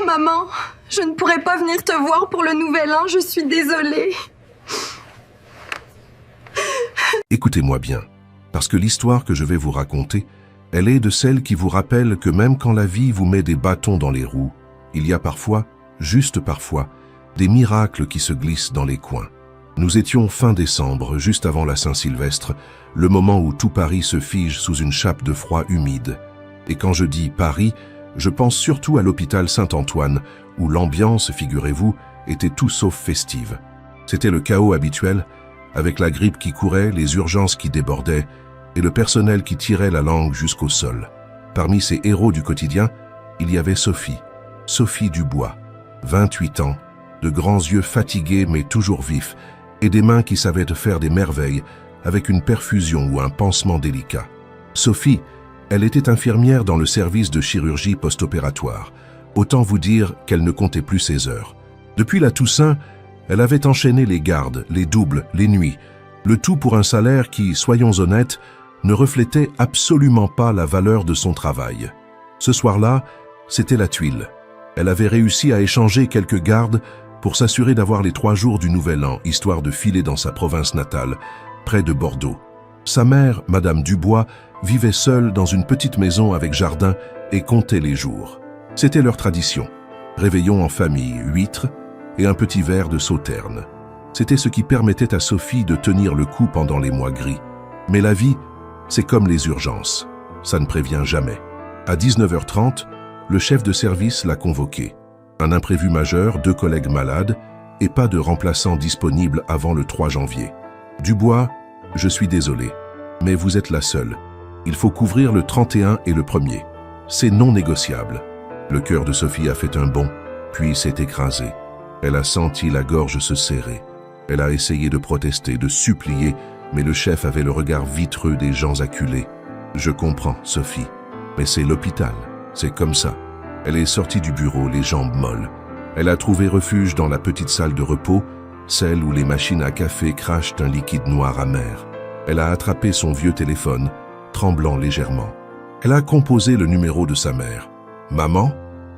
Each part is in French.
Maman, je ne pourrai pas venir te voir pour le nouvel an, je suis désolée. Écoutez-moi bien, parce que l'histoire que je vais vous raconter, elle est de celles qui vous rappellent que même quand la vie vous met des bâtons dans les roues, il y a parfois, juste parfois, des miracles qui se glissent dans les coins. Nous étions fin décembre, juste avant la Saint-Sylvestre, le moment où tout Paris se fige sous une chape de froid humide. Et quand je dis Paris, je pense surtout à l'hôpital Saint-Antoine, où l'ambiance, figurez-vous, était tout sauf festive. C'était le chaos habituel, avec la grippe qui courait, les urgences qui débordaient, et le personnel qui tirait la langue jusqu'au sol. Parmi ces héros du quotidien, il y avait Sophie Dubois, 28 ans, de grands yeux fatigués mais toujours vifs, et des mains qui savaient faire des merveilles avec une perfusion ou un pansement délicat. Sophie, elle était infirmière dans le service de chirurgie post-opératoire. Autant vous dire qu'elle ne comptait plus ses heures. Depuis la Toussaint, elle avait enchaîné les gardes, les doubles, les nuits, le tout pour un salaire qui, soyons honnêtes, ne reflétait absolument pas la valeur de son travail. Ce soir-là, c'était la tuile. Elle avait réussi à échanger quelques gardes pour s'assurer d'avoir les 3 jours du Nouvel An, histoire de filer dans sa province natale, près de Bordeaux. Sa mère, Madame Dubois, vivait seule dans une petite maison avec jardin et comptait les jours. C'était leur tradition. Réveillon en famille, huîtres et un petit verre de sauterne. C'était ce qui permettait à Sophie de tenir le coup pendant les mois gris. Mais la vie, c'est comme les urgences. Ça ne prévient jamais. À 19h30, le chef de service l'a convoqué. Un imprévu majeur, 2 collègues malades et pas de remplaçant disponible avant le 3 janvier. Dubois, je suis désolé, mais vous êtes la seule. Il faut couvrir le 31 et le 1er. C'est non négociable. Le cœur de Sophie a fait un bond, puis s'est écrasé. Elle a senti la gorge se serrer. Elle a essayé de protester, de supplier, mais le chef avait le regard vitreux des gens acculés. Je comprends, Sophie, mais c'est l'hôpital, c'est comme ça. Elle est sortie du bureau, les jambes molles. Elle a trouvé refuge dans la petite salle de repos, celle où les machines à café crachent un liquide noir amer. Elle a attrapé son vieux téléphone, tremblant légèrement. Elle a composé le numéro de sa mère. Maman,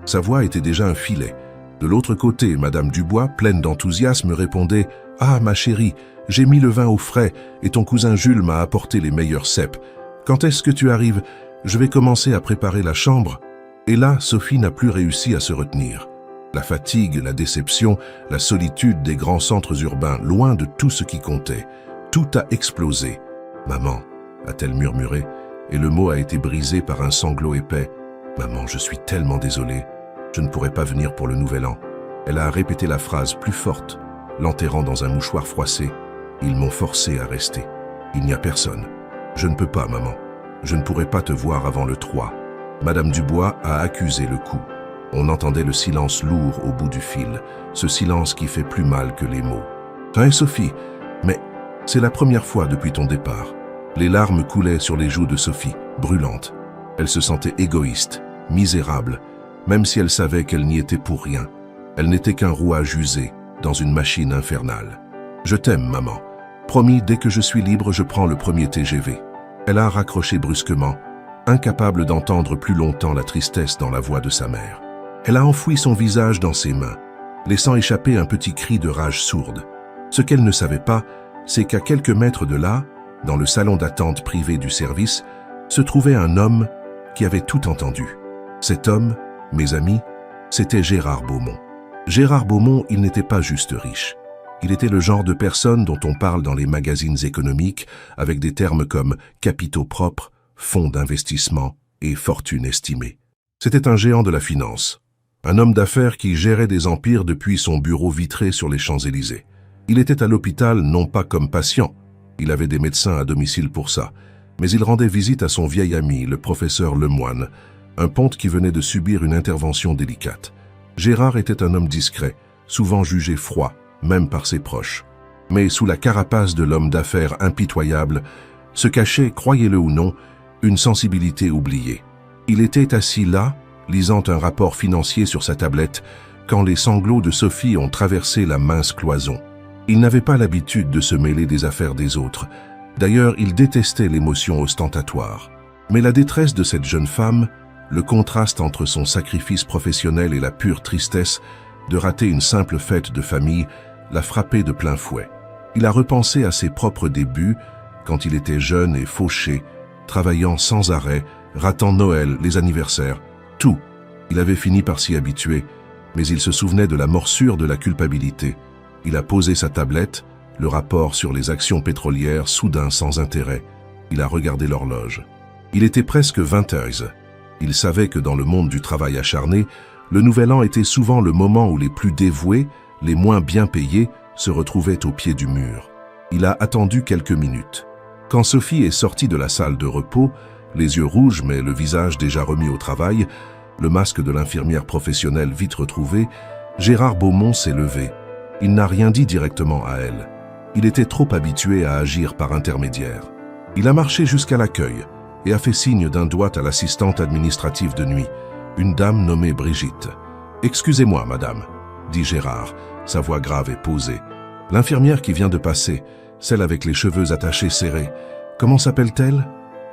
sa voix était déjà un filet. De l'autre côté, Madame Dubois, pleine d'enthousiasme, répondait « Ah, ma chérie, j'ai mis le vin au frais et ton cousin Jules m'a apporté les meilleurs cèpes. Quand est-ce que tu arrives? Je vais commencer à préparer la chambre. » Et là, Sophie n'a plus réussi à se retenir. La fatigue, la déception, la solitude des grands centres urbains, loin de tout ce qui comptait. Tout a explosé. « Maman », a-t-elle murmuré, et le mot a été brisé par un sanglot épais. « Maman, je suis tellement désolée. Je ne pourrai pas venir pour le Nouvel An. » Elle a répété la phrase plus forte, l'enterrant dans un mouchoir froissé. « Ils m'ont forcé à rester. Il n'y a personne. Je ne peux pas, maman. Je ne pourrai pas te voir avant le 3. » Madame Dubois a accusé le coup. On entendait le silence lourd au bout du fil, ce silence qui fait plus mal que les mots. « Hein, Sophie, mais c'est la première fois depuis ton départ. » Les larmes coulaient sur les joues de Sophie, brûlantes. Elle se sentait égoïste, misérable, même si elle savait qu'elle n'y était pour rien. Elle n'était qu'un rouage usé, dans une machine infernale. « Je t'aime, maman. Promis, dès que je suis libre, je prends le premier TGV. » Elle a raccroché brusquement, incapable d'entendre plus longtemps la tristesse dans la voix de sa mère. Elle a enfoui son visage dans ses mains, laissant échapper un petit cri de rage sourde. Ce qu'elle ne savait pas, c'est qu'à quelques mètres de là, dans le salon d'attente privé du service, se trouvait un homme qui avait tout entendu. Cet homme, mes amis, c'était Gérard Beaumont. Gérard Beaumont, il n'était pas juste riche. Il était le genre de personne dont on parle dans les magazines économiques avec des termes comme capitaux propres, fonds d'investissement et fortune estimée. C'était un géant de la finance, un homme d'affaires qui gérait des empires depuis son bureau vitré sur les Champs-Élysées. Il était à l'hôpital non pas comme patient, il avait des médecins à domicile pour ça, mais il rendait visite à son vieil ami, le professeur Lemoine, un ponte qui venait de subir une intervention délicate. Gérard était un homme discret, souvent jugé froid, même par ses proches. Mais sous la carapace de l'homme d'affaires impitoyable se cachait, croyez-le ou non, une sensibilité oubliée. Il était assis là, lisant un rapport financier sur sa tablette, quand les sanglots de Sophie ont traversé la mince cloison. Il n'avait pas l'habitude de se mêler des affaires des autres. D'ailleurs, il détestait l'émotion ostentatoire. Mais la détresse de cette jeune femme Le contraste entre son sacrifice professionnel et la pure tristesse de rater une simple fête de famille l'a frappé de plein fouet. Il a repensé à ses propres débuts, quand il était jeune et fauché, travaillant sans arrêt, ratant Noël, les anniversaires, tout. Il avait fini par s'y habituer, mais il se souvenait de la morsure de la culpabilité. Il a posé sa tablette, le rapport sur les actions pétrolières, soudain sans intérêt. Il a regardé l'horloge. Il était presque 20h. Il savait que dans le monde du travail acharné, le Nouvel An était souvent le moment où les plus dévoués, les moins bien payés, se retrouvaient au pied du mur. Il a attendu quelques minutes. Quand Sophie est sortie de la salle de repos, les yeux rouges mais le visage déjà remis au travail, le masque de l'infirmière professionnelle vite retrouvé, Gérard Beaumont s'est levé. Il n'a rien dit directement à elle. Il était trop habitué à agir par intermédiaire. Il a marché jusqu'à l'accueil et a fait signe d'un doigt à l'assistante administrative de nuit, une dame nommée Brigitte. « Excusez-moi, madame », dit Gérard, sa voix grave et posée. « L'infirmière qui vient de passer, celle avec les cheveux attachés serrés, comment s'appelle-t-elle »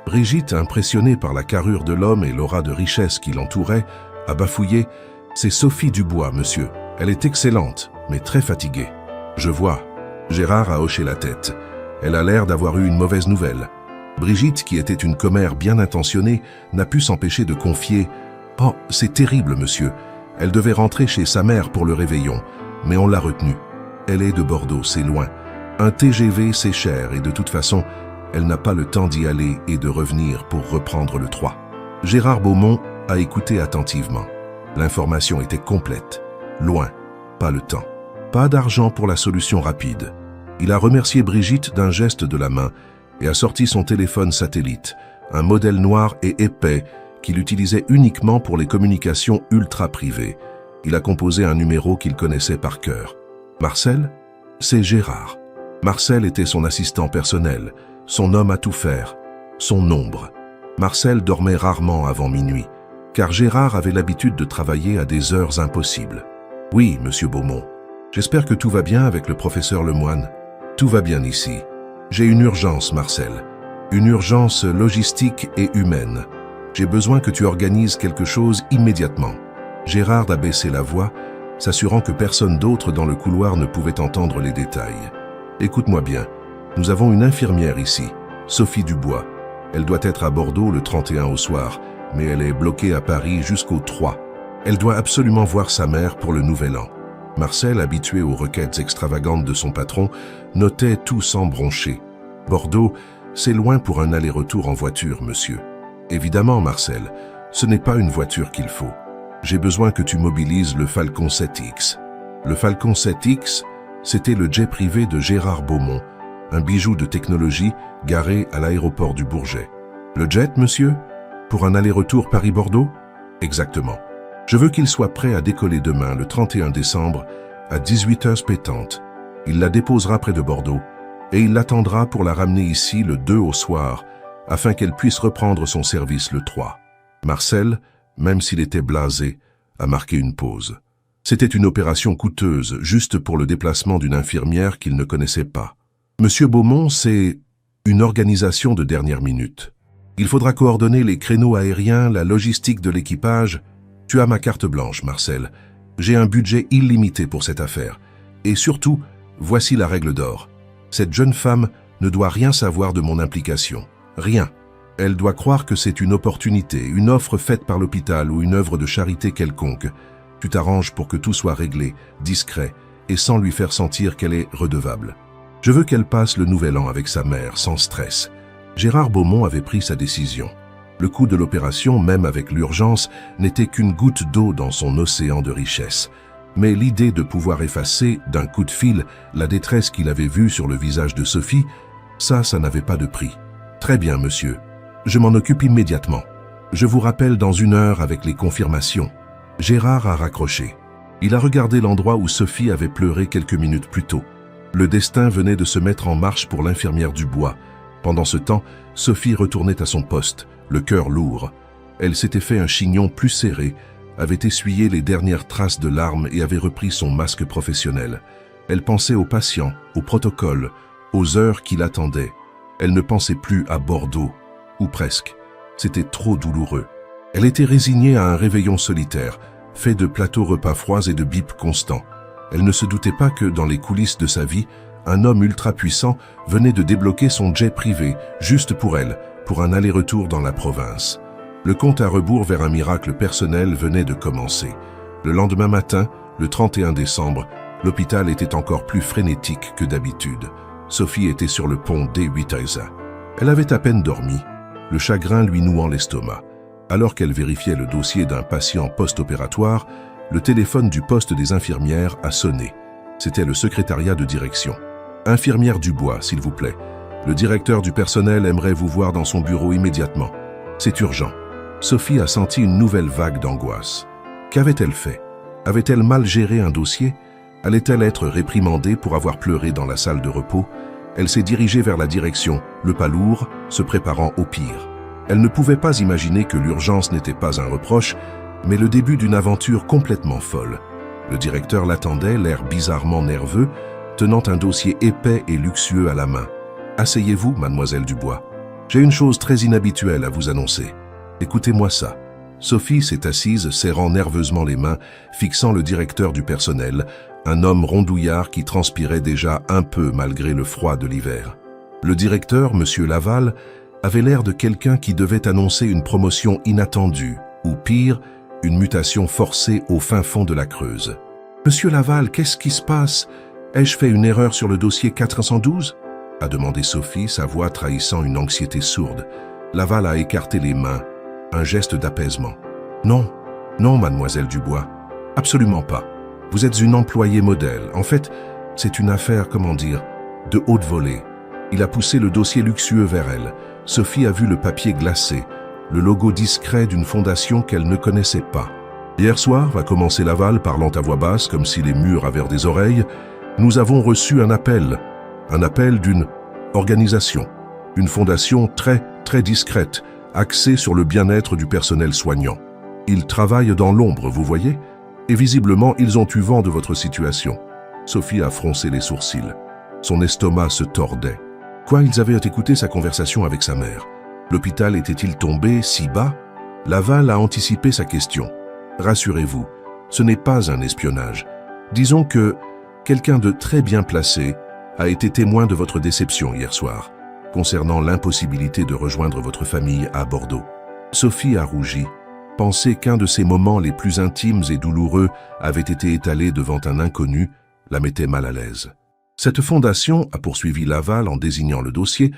Brigitte, impressionnée par la carrure de l'homme et l'aura de richesse qui l'entourait, a bafouillé « C'est Sophie Dubois, monsieur. Elle est excellente, mais très fatiguée. » « Je vois. » Gérard a hoché la tête. Elle a l'air d'avoir eu une mauvaise nouvelle. Brigitte, qui était une commère bien intentionnée, n'a pu s'empêcher de confier « Oh, c'est terrible, monsieur. Elle devait rentrer chez sa mère pour le réveillon, mais on l'a retenue. Elle est de Bordeaux, c'est loin. Un TGV, c'est cher, et de toute façon, elle n'a pas le temps d'y aller et de revenir pour reprendre le 3. » Gérard Beaumont a écouté attentivement. L'information était complète. Loin, pas le temps. Pas d'argent pour la solution rapide. Il a remercié Brigitte d'un geste de la main et a sorti son téléphone satellite, un modèle noir et épais qu'il utilisait uniquement pour les communications ultra privées. Il a composé un numéro qu'il connaissait par cœur. Marcel, c'est Gérard. Marcel était son assistant personnel, son homme à tout faire, son ombre. Marcel dormait rarement avant minuit, car Gérard avait l'habitude de travailler à des heures impossibles. « Oui, monsieur Beaumont. J'espère que tout va bien avec le professeur Lemoine. Tout va bien ici. J'ai une urgence, Marcel. Une urgence logistique et humaine. J'ai besoin que tu organises quelque chose immédiatement. » Gérard a baissé la voix, s'assurant que personne d'autre dans le couloir ne pouvait entendre les détails. « Écoute-moi bien. Nous avons une infirmière ici, Sophie Dubois. Elle doit être à Bordeaux le 31 au soir, mais elle est bloquée à Paris jusqu'au 3. Elle doit absolument voir sa mère pour le Nouvel An. » Marcel, habitué aux requêtes extravagantes de son patron, notait tout sans broncher. « Bordeaux, c'est loin pour un aller-retour en voiture, monsieur. »« Évidemment, Marcel, ce n'est pas une voiture qu'il faut. J'ai besoin que tu mobilises le Falcon 7X. » Le Falcon 7X, c'était le jet privé de Gérard Beaumont, un bijou de technologie garé à l'aéroport du Bourget. « Le jet, monsieur? Pour un aller-retour Paris-Bordeaux ?»« Exactement. Je veux qu'il soit prêt à décoller demain, le 31 décembre, à 18h pétantes. Il la déposera près de Bordeaux et il l'attendra pour la ramener ici le 2 au soir, afin qu'elle puisse reprendre son service le 3. » Marcel, même s'il était blasé, a marqué une pause. C'était une opération coûteuse, juste pour le déplacement d'une infirmière qu'il ne connaissait pas. « Monsieur Beaumont, c'est une organisation de dernière minute. Il faudra coordonner les créneaux aériens, la logistique de l'équipage. Tu as ma carte blanche, Marcel. J'ai un budget illimité pour cette affaire. Et surtout, voici la règle d'or. Cette jeune femme ne doit rien savoir de mon implication. Rien. Elle doit croire que c'est une opportunité, une offre faite par l'hôpital ou une œuvre de charité quelconque. Tu t'arranges pour que tout soit réglé, discret, et sans lui faire sentir qu'elle est redevable. Je veux qu'elle passe le Nouvel An avec sa mère, sans stress. » Gérard Beaumont avait pris sa décision. Le coût de l'opération, même avec l'urgence, n'était qu'une goutte d'eau dans son océan de richesse. Mais l'idée de pouvoir effacer, d'un coup de fil, la détresse qu'il avait vue sur le visage de Sophie, ça n'avait pas de prix. « Très bien, monsieur. Je m'en occupe immédiatement. Je vous rappelle dans 1 heure avec les confirmations. » Gérard a raccroché. Il a regardé l'endroit où Sophie avait pleuré quelques minutes plus tôt. Le destin venait de se mettre en marche pour l'infirmière Dubois. Pendant ce temps, Sophie retournait à son poste, le cœur lourd. Elle s'était fait un chignon plus serré, avait essuyé les dernières traces de larmes et avait repris son masque professionnel. Elle pensait aux patients, au protocole, aux heures qui l'attendaient. Elle ne pensait plus à Bordeaux, ou presque. C'était trop douloureux. Elle était résignée à un réveillon solitaire, fait de plateaux repas froids et de bips constants. Elle ne se doutait pas que, dans les coulisses de sa vie, un homme ultra-puissant venait de débloquer son jet privé, juste pour elle, pour un aller-retour dans la province. Le compte à rebours vers un miracle personnel venait de commencer. Le lendemain matin, le 31 décembre, l'hôpital était encore plus frénétique que d'habitude. Sophie était sur le pont D8 ASA. Elle avait à peine dormi, le chagrin lui nouant l'estomac. Alors qu'elle vérifiait le dossier d'un patient post-opératoire, le téléphone du poste des infirmières a sonné. C'était le secrétariat de direction. « Infirmière Dubois, s'il vous plaît. Le directeur du personnel aimerait vous voir dans son bureau immédiatement. C'est urgent. » Sophie a senti une nouvelle vague d'angoisse. Qu'avait-elle fait? Avait-elle mal géré un dossier? Allait-elle être réprimandée pour avoir pleuré dans la salle de repos? Elle s'est dirigée vers la direction, le pas lourd, se préparant au pire. Elle ne pouvait pas imaginer que l'urgence n'était pas un reproche, mais le début d'une aventure complètement folle. Le directeur l'attendait, l'air bizarrement nerveux, tenant un dossier épais et luxueux à la main. « Asseyez-vous, mademoiselle Dubois. J'ai une chose très inhabituelle à vous annoncer. Écoutez-moi ça. » Sophie s'est assise, serrant nerveusement les mains, fixant le directeur du personnel, un homme rondouillard qui transpirait déjà un peu malgré le froid de l'hiver. Le directeur, M. Laval, avait l'air de quelqu'un qui devait annoncer une promotion inattendue, ou pire, une mutation forcée au fin fond de la Creuse. « Monsieur Laval, qu'est-ce qui se passe? Ai-je fait une erreur sur le dossier 412 ?» a demandé Sophie, sa voix trahissant une anxiété sourde. Laval a écarté les mains, un geste d'apaisement. « Non, non, mademoiselle Dubois, absolument pas. Vous êtes une employée modèle. En fait, c'est une affaire, comment dire, de haute volée. » Il a poussé le dossier luxueux vers elle. Sophie a vu le papier glacé, le logo discret d'une fondation qu'elle ne connaissait pas. « Hier soir, » va commencer Laval, parlant à voix basse, comme si les murs avaient des oreilles, « nous avons reçu un appel d'une organisation, une fondation très, très discrète, axée sur le bien-être du personnel soignant. Ils travaillent dans l'ombre, vous voyez, et visiblement, ils ont eu vent de votre situation. » Sophie a froncé les sourcils. Son estomac se tordait. Quoi, ils avaient écouté sa conversation avec sa mère? L'hôpital était-il tombé si bas? Laval a anticipé sa question. Rassurez-vous, ce n'est pas un espionnage. Disons que quelqu'un de très bien placé a été témoin de votre déception hier soir, concernant l'impossibilité de rejoindre votre famille à Bordeaux. Sophie a rougi. Penser qu'un de ses moments les plus intimes et douloureux avait été étalé devant un inconnu la mettait mal à l'aise. Cette fondation, a poursuivi Laval en désignant le dossier,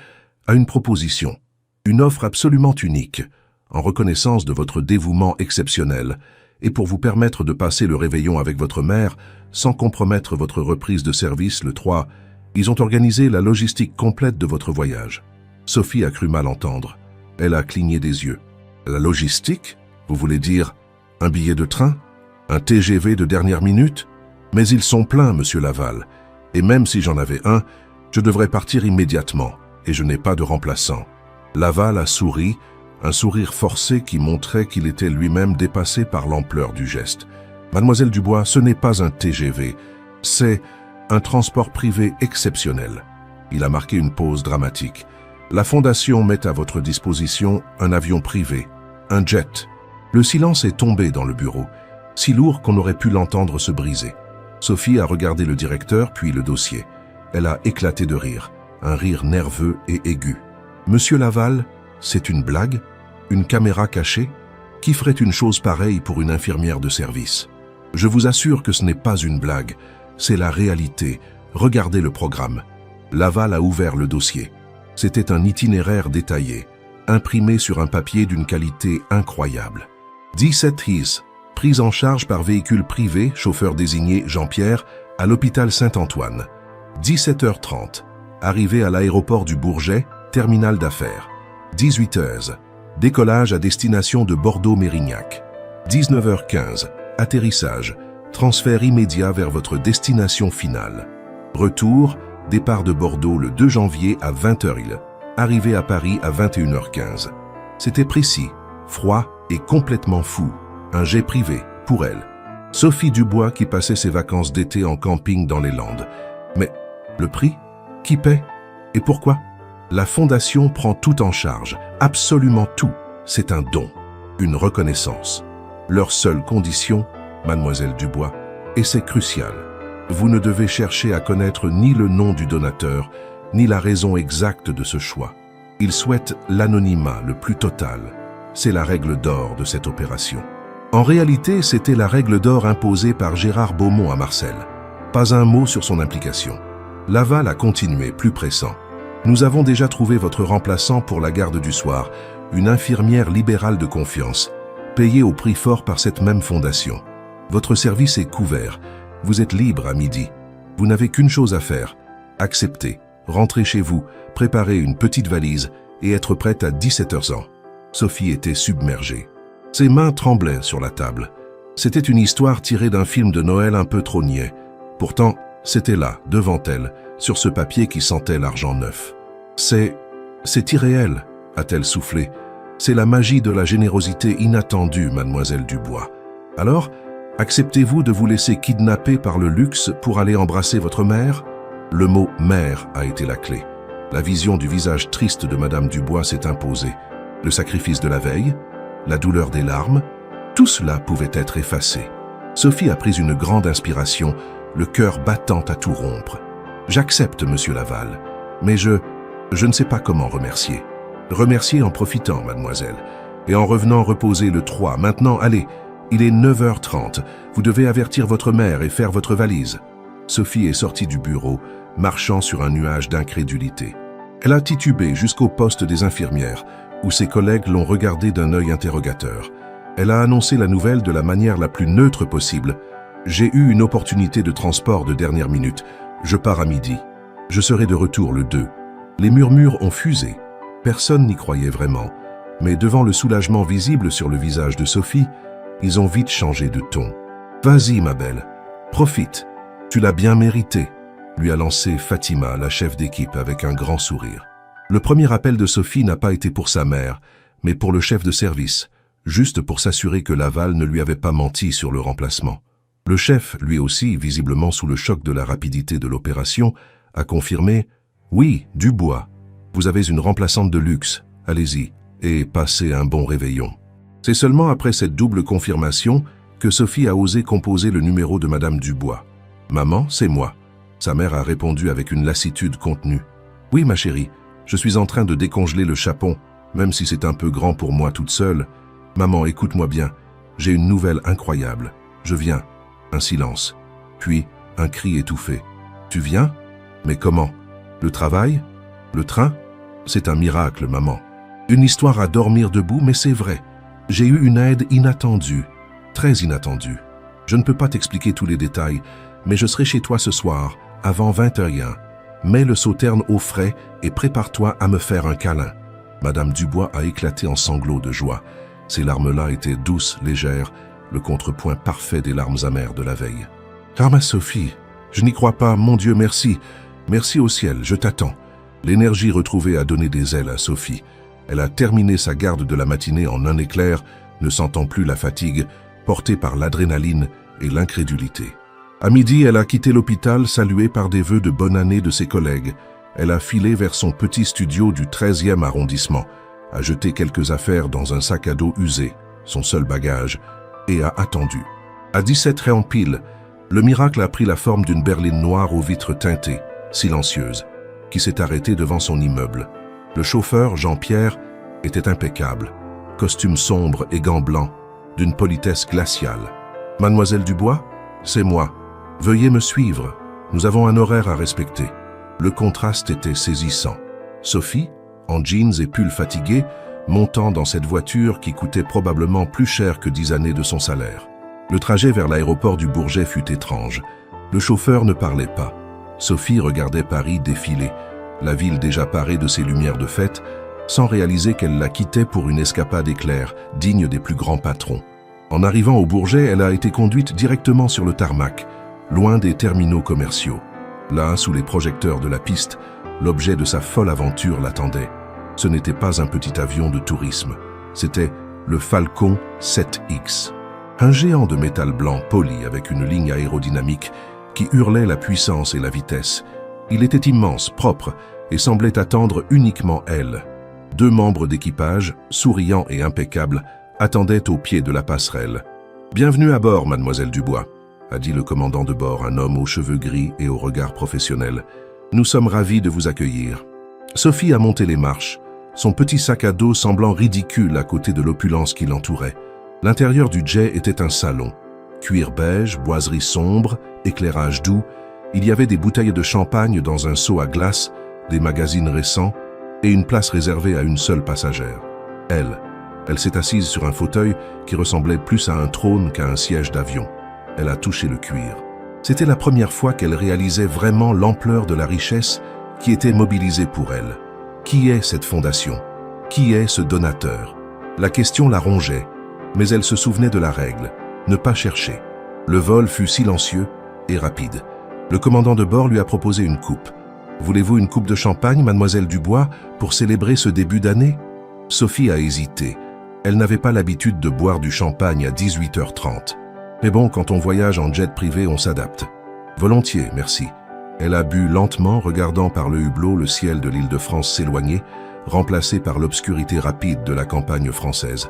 a une proposition, une offre absolument unique, en reconnaissance de votre dévouement exceptionnel, et pour vous permettre de passer le réveillon avec votre mère sans compromettre votre reprise de service le 3, ils ont organisé la logistique complète de votre voyage. Sophie a cru mal entendre. Elle a cligné des yeux. La logistique? Vous voulez dire un billet de train? Un TGV de dernière minute? Mais ils sont pleins, monsieur Laval. Et même si j'en avais un, je devrais partir immédiatement, et je n'ai pas de remplaçant. Laval a souri, un sourire forcé qui montrait qu'il était lui-même dépassé par l'ampleur du geste. Mademoiselle Dubois, ce n'est pas un TGV, c'est un transport privé exceptionnel. Il a marqué une pause dramatique. La Fondation met à votre disposition un avion privé, un jet. Le silence est tombé dans le bureau, si lourd qu'on aurait pu l'entendre se briser. Sophie a regardé le directeur, puis le dossier. Elle a éclaté de rire, un rire nerveux et aigu. « Monsieur Laval, c'est une blague? Une caméra cachée? Qui ferait une chose pareille pour une infirmière de service? Je vous assure que ce n'est pas une blague, c'est la réalité. Regardez le programme. » Laval a ouvert le dossier. C'était un itinéraire détaillé, imprimé sur un papier d'une qualité incroyable. 17 HIS, prise en charge par véhicule privé, chauffeur désigné Jean-Pierre, à l'hôpital Saint-Antoine. 17h30, arrivée à l'aéroport du Bourget, terminal d'affaires. 18h, décollage à destination de Bordeaux-Mérignac. 19h15, atterrissage, transfert immédiat vers votre destination finale. Retour, départ de Bordeaux le 2 janvier à 20h, arrivée à Paris à 21h15. C'était précis, froid et complètement fou. Un jet privé, pour elle. Sophie Dubois qui passait ses vacances d'été en camping dans les Landes. Mais le prix? Qui paie? Et pourquoi? La Fondation prend tout en charge, absolument tout. C'est un don. une reconnaissance. Leur seule condition, mademoiselle Dubois, et c'est crucial. Vous ne devez chercher à connaître ni le nom du donateur, ni la raison exacte de ce choix. Ils souhaitent l'anonymat le plus total. C'est la règle d'or de cette opération. En réalité, c'était la règle d'or imposée par Gérard Beaumont à Marcel. Pas un mot sur son implication. Laval a continué, plus pressant. Nous avons déjà trouvé votre remplaçant pour la garde du soir, une infirmière libérale de confiance, payée au prix fort par cette même fondation. Votre service est couvert. Vous êtes libre à midi. Vous n'avez qu'une chose à faire. Accepter, rentrer chez vous, préparer une petite valise et être prête à 17h. Sophie était submergée. Ses mains tremblaient sur la table. C'était une histoire tirée d'un film de Noël un peu trop niais. Pourtant, c'était là, devant elle, sur ce papier qui sentait l'argent neuf. C'est irréel, a-t-elle soufflé. C'est la magie de la générosité inattendue, mademoiselle Dubois. Alors, acceptez-vous de vous laisser kidnapper par le luxe pour aller embrasser votre mère? Le mot « mère » a été la clé. La vision du visage triste de madame Dubois s'est imposée. Le sacrifice de la veille, la douleur des larmes, tout cela pouvait être effacé. Sophie a pris une grande inspiration, le cœur battant à tout rompre. J'accepte, monsieur Laval, mais je ne sais pas comment remercier. Remercier en profitant, mademoiselle, et en revenant reposer le 3. Maintenant, allez, il est 9h30. Vous devez avertir votre mère et faire votre valise. Sophie est sortie du bureau, marchant sur un nuage d'incrédulité. Elle a titubé jusqu'au poste des infirmières, où ses collègues l'ont regardée d'un œil interrogateur. Elle a annoncé la nouvelle de la manière la plus neutre possible. J'ai eu une opportunité de transport de dernière minute. Je pars à midi. Je serai de retour le 2. Les murmures ont fusé. Personne n'y croyait vraiment. Mais devant le soulagement visible sur le visage de Sophie, ils ont vite changé de ton. « Vas-y, ma belle. Profite. Tu l'as bien mérité », lui a lancé Fatima, la chef d'équipe, avec un grand sourire. Le premier appel de Sophie n'a pas été pour sa mère, mais pour le chef de service, juste pour s'assurer que Laval ne lui avait pas menti sur le remplacement. Le chef, lui aussi, visiblement sous le choc de la rapidité de l'opération, a confirmé « Oui, Dubois, vous avez une remplaçante de luxe, allez-y, et passez un bon réveillon ». C'est seulement après cette double confirmation que Sophie a osé composer le numéro de madame Dubois. « Maman, c'est moi ». Sa mère a répondu avec une lassitude contenue. « Oui, ma chérie, je suis en train de décongeler le chapon, même si c'est un peu grand pour moi toute seule. Maman, écoute-moi bien, j'ai une nouvelle incroyable. Je viens. » Un silence. Puis, un cri étouffé. « Tu viens? Mais comment? Le travail? Le train? C'est un miracle, maman. Une histoire à dormir debout, mais c'est vrai. J'ai eu une aide inattendue, très inattendue. Je ne peux pas t'expliquer tous les détails, mais je serai chez toi ce soir, avant 20h01. Mets le sauterne au frais et prépare-toi à me faire un câlin. » Madame Dubois a éclaté en sanglots de joie. Ces larmes-là étaient douces, légères, le contrepoint parfait des larmes amères de la veille. « Ah, ma Sophie, je n'y crois pas, mon Dieu, merci. Merci au ciel, je t'attends. » L'énergie retrouvée a donné des ailes à Sophie. Elle a terminé sa garde de la matinée en un éclair, ne sentant plus la fatigue, portée par l'adrénaline et l'incrédulité. À midi, elle a quitté l'hôpital, saluée par des vœux de bonne année de ses collègues. Elle a filé vers son petit studio du 13e arrondissement, a jeté quelques affaires dans un sac à dos usé, son seul bagage, et a attendu. À 17h pile, le miracle a pris la forme d'une berline noire aux vitres teintées, silencieuse, qui s'est arrêtée devant son immeuble. Le chauffeur, Jean-Pierre, était impeccable, costume sombre et gants blancs, d'une politesse glaciale. « Mademoiselle Dubois, c'est moi. Veuillez me suivre. Nous avons un horaire à respecter. » Le contraste était saisissant. Sophie, en jeans et pull fatigué, montant dans cette voiture qui coûtait probablement plus cher que 10 années de son salaire. Le trajet vers l'aéroport du Bourget fut étrange. Le chauffeur ne parlait pas. Sophie regardait Paris défiler, la ville déjà parée de ses lumières de fête, sans réaliser qu'elle la quittait pour une escapade éclair, digne des plus grands patrons. En arrivant au Bourget, elle a été conduite directement sur le tarmac, loin des terminaux commerciaux. Là, sous les projecteurs de la piste, l'objet de sa folle aventure l'attendait. Ce n'était pas un petit avion de tourisme, c'était le Falcon 7X. Un géant de métal blanc poli avec une ligne aérodynamique qui hurlait la puissance et la vitesse. Il était immense, propre, et semblait attendre uniquement elle. 2 membres d'équipage, souriants et impeccables, attendait au pied de la passerelle. « Bienvenue à bord, mademoiselle Dubois », a dit le commandant de bord, un homme aux cheveux gris et au regard professionnel. « Nous sommes ravis de vous accueillir. » Sophie a monté les marches, son petit sac à dos semblant ridicule à côté de l'opulence qui l'entourait. L'intérieur du jet était un salon. Cuir beige, boiserie sombre, éclairage doux. Il y avait des bouteilles de champagne dans un seau à glace, des magazines récents et une place réservée à une seule passagère. Elle s'est assise sur un fauteuil qui ressemblait plus à un trône qu'à un siège d'avion. Elle a touché le cuir. C'était la première fois qu'elle réalisait vraiment l'ampleur de la richesse qui était mobilisée pour elle. Qui est cette fondation? Qui est ce donateur? La question la rongeait, mais elle se souvenait de la règle, ne pas chercher. Le vol fut silencieux et rapide. Le commandant de bord lui a proposé une coupe. « Voulez-vous une coupe de champagne, mademoiselle Dubois, pour célébrer ce début d'année ?» Sophie a hésité. Elle n'avait pas l'habitude de boire du champagne à 18h30. Mais bon, quand on voyage en jet privé, on s'adapte. « Volontiers, merci. » Elle a bu lentement, regardant par le hublot le ciel de l'Île-de-France s'éloigner, remplacé par l'obscurité rapide de la campagne française.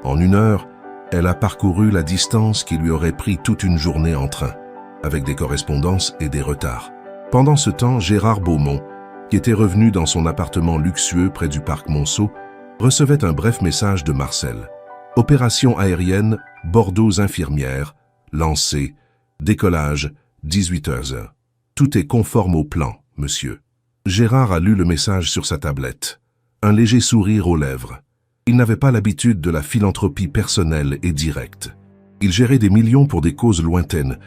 En 1 heure, elle a parcouru la distance qui lui aurait pris toute une journée en train, avec des correspondances et des retards. Pendant ce temps, Gérard Beaumont, qui était revenu dans son appartement luxueux près du parc Monceau, recevait un bref message de Marcel. Opération aérienne, Bordeaux infirmière, lancée, décollage, 18h. Tout est conforme au plan, monsieur. Gérard a lu le message sur sa tablette. Un léger sourire aux lèvres. Il n'avait pas l'habitude de la philanthropie personnelle et directe. Il gérait des millions pour des causes lointaines,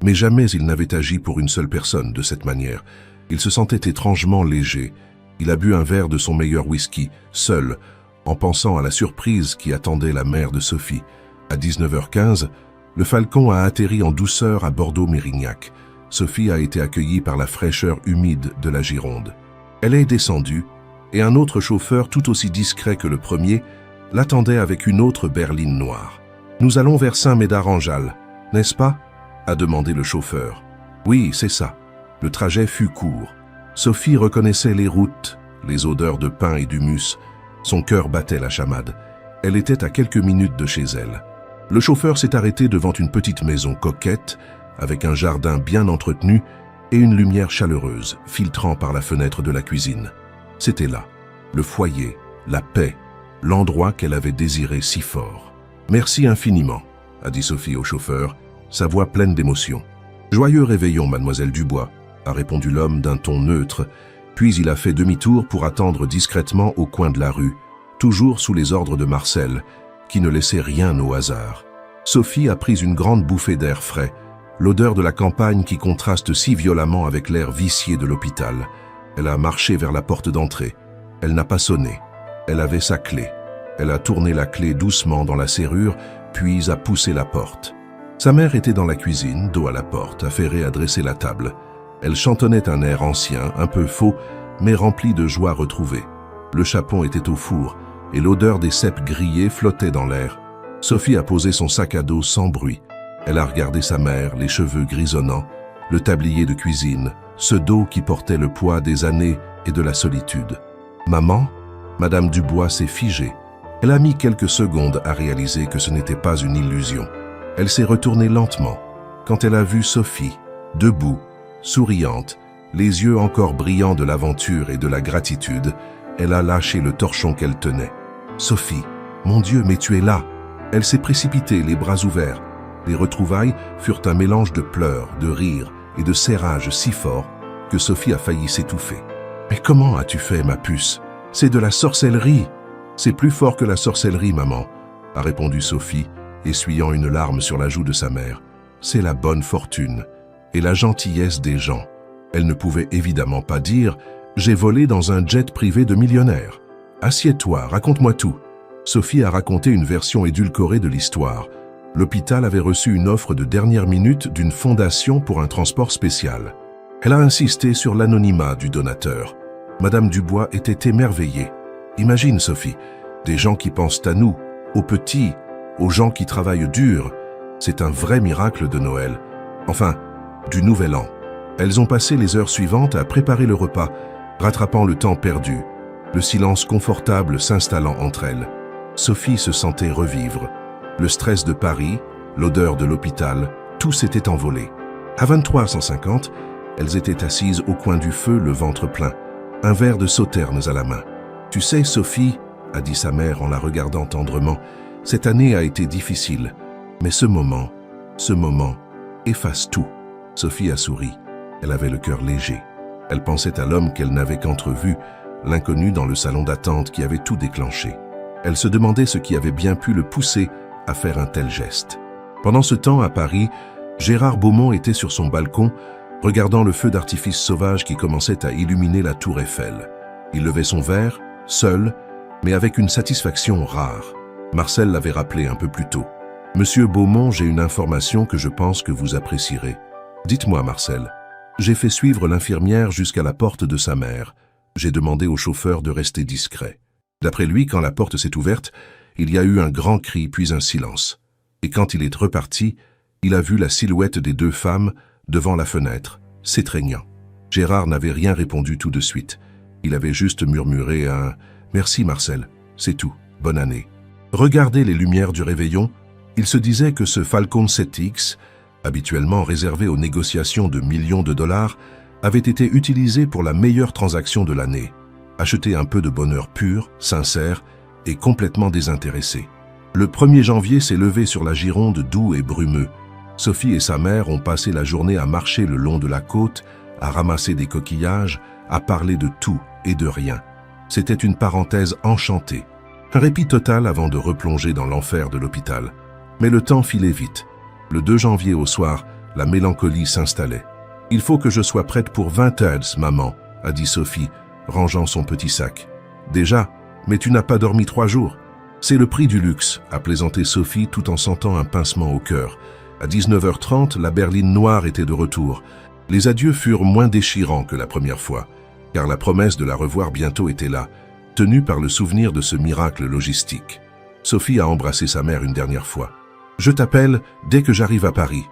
mais jamais il n'avait agi pour une seule personne de cette manière. Il se sentait étrangement léger. Il a bu un verre de son meilleur whisky, seul, en pensant à la surprise qui attendait la mère de Sophie. À 19h15, le Falcon a atterri en douceur à Bordeaux-Mérignac. Sophie a été accueillie par la fraîcheur humide de la Gironde. Elle est descendue, et un autre chauffeur tout aussi discret que le premier l'attendait avec une autre berline noire. « Nous allons vers Saint-Médard-en-Jalles, n'est-ce pas ?» a demandé le chauffeur. « Oui, c'est ça. » Le trajet fut court. Sophie reconnaissait les routes, les odeurs de pain et d'humus. Son cœur battait la chamade. Elle était à quelques minutes de chez elle. Le chauffeur s'est arrêté devant une petite maison coquette, avec un jardin bien entretenu et une lumière chaleureuse filtrant par la fenêtre de la cuisine. C'était là, le foyer, la paix, l'endroit qu'elle avait désiré si fort. « Merci infiniment », a dit Sophie au chauffeur, sa voix pleine d'émotion. « Joyeux réveillon, mademoiselle Dubois », a répondu l'homme d'un ton neutre, puis il a fait demi-tour pour attendre discrètement au coin de la rue, toujours sous les ordres de Marcel, qui ne laissait rien au hasard. Sophie a pris une grande bouffée d'air frais, l'odeur de la campagne qui contraste si violemment avec l'air vicié de l'hôpital. Elle a marché vers la porte d'entrée. Elle n'a pas sonné. Elle avait sa clé. Elle a tourné la clé doucement dans la serrure, puis a poussé la porte. Sa mère était dans la cuisine, dos à la porte, affairée à dresser la table. Elle chantonnait un air ancien, un peu faux, mais rempli de joie retrouvée. Le chapon était au four, et l'odeur des cèpes grillés flottait dans l'air. Sophie a posé son sac à dos sans bruit. Elle a regardé sa mère, les cheveux grisonnants, le tablier de cuisine, ce dos qui portait le poids des années et de la solitude. « Maman ?» Madame Dubois s'est figée. Elle a mis quelques secondes à réaliser que ce n'était pas une illusion. Elle s'est retournée lentement. Quand elle a vu Sophie, debout, souriante, les yeux encore brillants de l'aventure et de la gratitude, elle a lâché le torchon qu'elle tenait. « Sophie, mon Dieu, mais tu es là !» Elle s'est précipitée, les bras ouverts. Les retrouvailles furent un mélange de pleurs, de rires et de serrages si forts que Sophie a failli s'étouffer. « Mais comment as-tu fait, ma puce? C'est de la sorcellerie !»« C'est plus fort que la sorcellerie, maman », a répondu Sophie, essuyant une larme sur la joue de sa mère. « C'est la bonne fortune et la gentillesse des gens. » Elle ne pouvait évidemment pas dire « J'ai volé dans un jet privé de millionnaire. » « Assieds-toi, raconte-moi tout. » Sophie a raconté une version édulcorée de l'histoire. L'hôpital avait reçu une offre de dernière minute d'une fondation pour un transport spécial. Elle a insisté sur l'anonymat du donateur. Madame Dubois était émerveillée. Imagine, Sophie, des gens qui pensent à nous, aux petits, aux gens qui travaillent dur. C'est un vrai miracle de Noël. Enfin, du Nouvel An. Elles ont passé les heures suivantes à préparer le repas, rattrapant le temps perdu, le silence confortable s'installant entre elles. Sophie se sentait revivre. Le stress de Paris, l'odeur de l'hôpital, tout s'était envolé. À 23h50, elles étaient assises au coin du feu, le ventre plein, un verre de sauternes à la main. « Tu sais, Sophie, » a dit sa mère en la regardant tendrement, « cette année a été difficile, mais ce moment, efface tout. » Sophie a souri. Elle avait le cœur léger. Elle pensait à l'homme qu'elle n'avait qu'entrevu, l'inconnu dans le salon d'attente qui avait tout déclenché. Elle se demandait ce qui avait bien pu le pousser à faire un tel geste. Pendant ce temps, à Paris, Gérard Beaumont était sur son balcon, regardant le feu d'artifice sauvage qui commençait à illuminer la tour Eiffel. Il levait son verre, seul, mais avec une satisfaction rare. Marcel l'avait rappelé un peu plus tôt. « Monsieur Beaumont, j'ai une information que je pense que vous apprécierez. » « Dites-moi, Marcel. » J'ai fait suivre l'infirmière jusqu'à la porte de sa mère. J'ai demandé au chauffeur de rester discret. D'après lui, quand la porte s'est ouverte, il y a eu un grand cri puis un silence. Et quand il est reparti, il a vu la silhouette des deux femmes devant la fenêtre, s'étreignant. Gérard n'avait rien répondu tout de suite. Il avait juste murmuré un « Merci Marcel, c'est tout, bonne année ». Regardez les lumières du réveillon, il se disait que ce Falcon 7X, habituellement réservé aux négociations de millions de dollars, avait été utilisé pour la meilleure transaction de l'année, acheter un peu de bonheur pur, sincère et complètement désintéressé. Le 1er janvier s'est levé sur la Gironde doux et brumeux. Sophie et sa mère ont passé la journée à marcher le long de la côte, à ramasser des coquillages, à parler de tout et de rien. C'était une parenthèse enchantée. Un répit total avant de replonger dans l'enfer de l'hôpital. Mais le temps filait vite. Le 2 janvier au soir, la mélancolie s'installait. « Il faut que je sois prête pour 20 heures, maman », a dit Sophie, rangeant son petit sac. « Déjà, mais tu n'as pas dormi 3 jours. » « C'est le prix du luxe, a plaisanté Sophie tout en sentant un pincement au cœur. À 19h30, la berline noire était de retour. Les adieux furent moins déchirants que la première fois, car la promesse de la revoir bientôt était là, tenue par le souvenir de ce miracle logistique. Sophie a embrassé sa mère une dernière fois. « Je t'appelle dès que j'arrive à Paris. »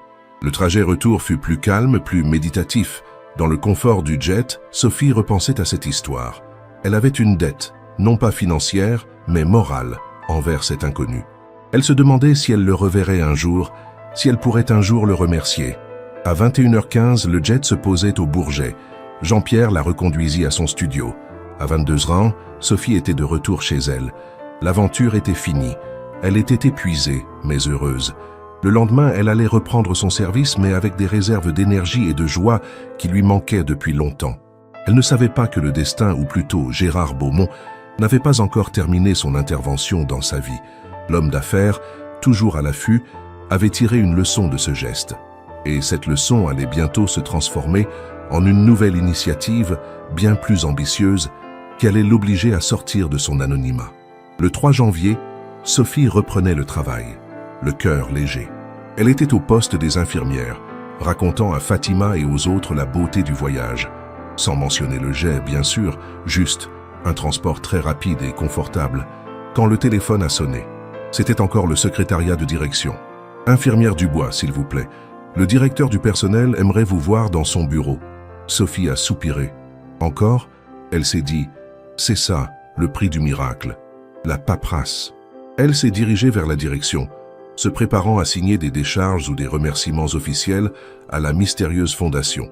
Le trajet retour fut plus calme, plus méditatif. Dans le confort du jet, Sophie repensait à cette histoire. Elle avait une dette, non pas financière, mais morale, envers cet inconnu. Elle se demandait si elle le reverrait un jour, si elle pourrait un jour le remercier. À 21h15, le jet se posait au Bourget. Jean-Pierre la reconduisit à son studio. À 22h, Sophie était de retour chez elle. L'aventure était finie. Elle était épuisée, mais heureuse. Le lendemain, elle allait reprendre son service, mais avec des réserves d'énergie et de joie qui lui manquaient depuis longtemps. Elle ne savait pas que le destin, ou plutôt Gérard Beaumont, n'avait pas encore terminé son intervention dans sa vie. L'homme d'affaires, toujours à l'affût, avait tiré une leçon de ce geste. Et cette leçon allait bientôt se transformer en une nouvelle initiative bien plus ambitieuse qui allait l'obliger à sortir de son anonymat. Le 3 janvier, Sophie reprenait le travail, le cœur léger. Elle était au poste des infirmières, racontant à Fatima et aux autres la beauté du voyage. Sans mentionner le jet, bien sûr, juste un transport très rapide et confortable, quand le téléphone a sonné. C'était encore le secrétariat de direction. « Infirmière Dubois, s'il vous plaît. Le directeur du personnel aimerait vous voir dans son bureau. » Sophie a soupiré. Encore, elle s'est dit « C'est ça, le prix du miracle. La paperasse. » Elle s'est dirigée vers la direction, se préparant à signer des décharges ou des remerciements officiels à la mystérieuse fondation.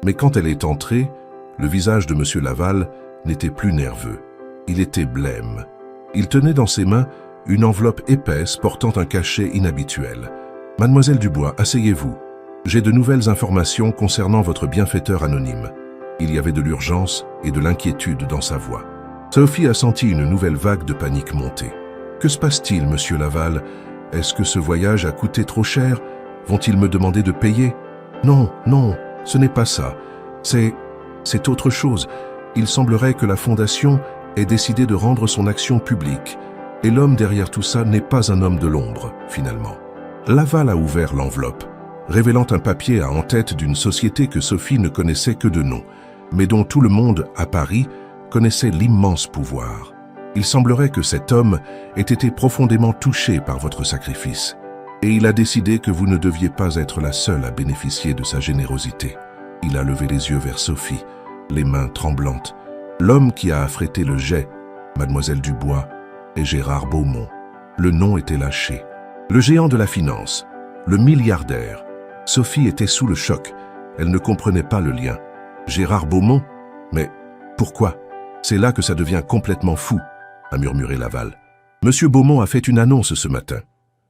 Mais quand elle est entrée, le visage de M. Laval n'était plus nerveux. Il était blême. Il tenait dans ses mains une enveloppe épaisse portant un cachet inhabituel. « Mademoiselle Dubois, asseyez-vous. J'ai de nouvelles informations concernant votre bienfaiteur anonyme. » Il y avait de l'urgence et de l'inquiétude dans sa voix. Sophie a senti une nouvelle vague de panique monter. « Que se passe-t-il, monsieur Laval? Est-ce que ce voyage a coûté trop cher? Vont-ils me demander de payer? »« Non, non, ce n'est pas ça. C'est autre chose. Il semblerait que la Fondation ait décidé de rendre son action publique. Et l'homme derrière tout ça n'est pas un homme de l'ombre, finalement. » Laval a ouvert l'enveloppe, révélant un papier à en-tête d'une société que Sophie ne connaissait que de nom, mais dont tout le monde, à Paris, connaissait l'immense pouvoir. Il semblerait que cet homme ait été profondément touché par votre sacrifice, et il a décidé que vous ne deviez pas être la seule à bénéficier de sa générosité. Il a levé les yeux vers Sophie, les mains tremblantes. L'homme qui a affrété le jet, Mademoiselle Dubois et Gérard Beaumont. Le nom était lâché. Le géant de la finance, le milliardaire. Sophie était sous le choc. Elle ne comprenait pas le lien. Gérard Beaumont? Mais pourquoi? C'est là que ça devient complètement fou, a murmuré Laval. Monsieur Beaumont a fait une annonce ce matin.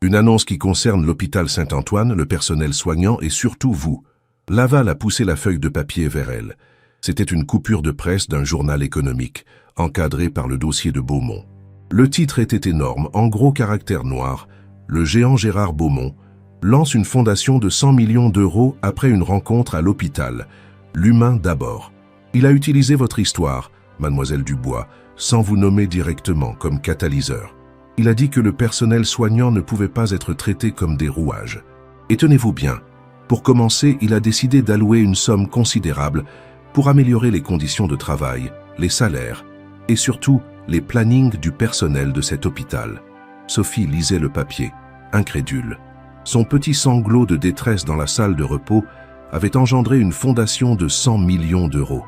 Une annonce qui concerne l'hôpital Saint-Antoine, le personnel soignant et surtout vous. Laval a poussé la feuille de papier vers elle. C'était une coupure de presse d'un journal économique, encadré par le dossier de Beaumont. Le titre était énorme, en gros caractères noirs. Le géant Gérard Beaumont lance une fondation de 100 millions d'euros après une rencontre à l'hôpital. L'humain d'abord. Il a utilisé votre histoire, mademoiselle Dubois, sans vous nommer directement comme catalyseur. Il a dit que le personnel soignant ne pouvait pas être traité comme des rouages. Et tenez-vous bien, pour commencer, il a décidé d'allouer une somme considérable pour améliorer les conditions de travail, les salaires et surtout les plannings du personnel de cet hôpital. Sophie lisait le papier, incrédule. Son petit sanglot de détresse dans la salle de repos avait engendré une fondation de 100 millions d'euros.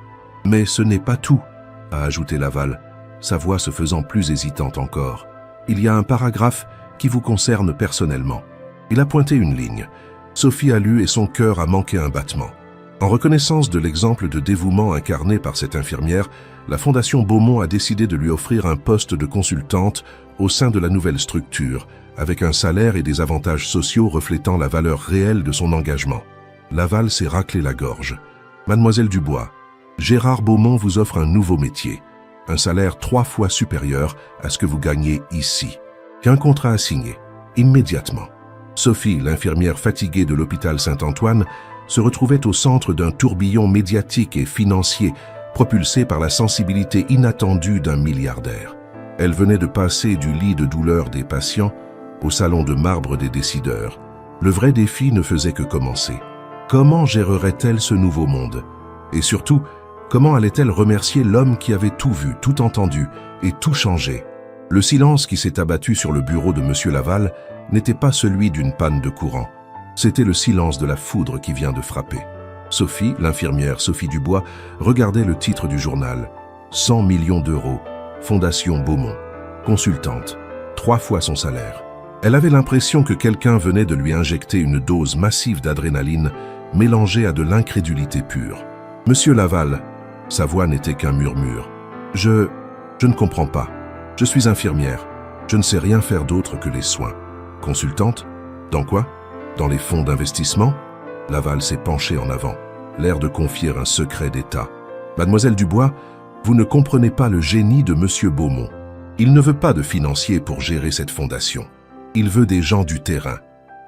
Mais ce n'est pas tout, a ajouté Laval, sa voix se faisant plus hésitante encore. Il y a un paragraphe qui vous concerne personnellement. Il a pointé une ligne. Sophie a lu et son cœur a manqué un battement. En reconnaissance de l'exemple de dévouement incarné par cette infirmière, la Fondation Beaumont a décidé de lui offrir un poste de consultante au sein de la nouvelle structure, avec un salaire et des avantages sociaux reflétant la valeur réelle de son engagement. Laval s'est raclé la gorge. Mademoiselle Dubois, Gérard Beaumont vous offre un nouveau métier, un salaire 3 fois supérieur à ce que vous gagnez ici. Qu'un contrat à signer, immédiatement. Sophie, l'infirmière fatiguée de l'hôpital Saint-Antoine, se retrouvait au centre d'un tourbillon médiatique et financier propulsé par la sensibilité inattendue d'un milliardaire. Elle venait de passer du lit de douleur des patients au salon de marbre des décideurs. Le vrai défi ne faisait que commencer. Comment gérerait-elle ce nouveau monde? Et surtout, comment allait-elle remercier l'homme qui avait tout vu, tout entendu et tout changé? Le silence qui s'est abattu sur le bureau de M. Laval n'était pas celui d'une panne de courant. C'était le silence de la foudre qui vient de frapper. Sophie, l'infirmière Sophie Dubois, regardait le titre du journal. 100 millions d'euros, Fondation Beaumont, consultante, 3 fois son salaire. Elle avait l'impression que quelqu'un venait de lui injecter une dose massive d'adrénaline mélangée à de l'incrédulité pure. Monsieur Laval, sa voix n'était qu'un murmure. Je ne comprends pas. Je suis infirmière. Je ne sais rien faire d'autre que les soins. Consultante? Dans quoi? Dans les fonds d'investissement? Laval s'est penché en avant, l'air de confier un secret d'État. Mademoiselle Dubois, vous ne comprenez pas le génie de Monsieur Beaumont. Il ne veut pas de financiers pour gérer cette fondation. Il veut des gens du terrain.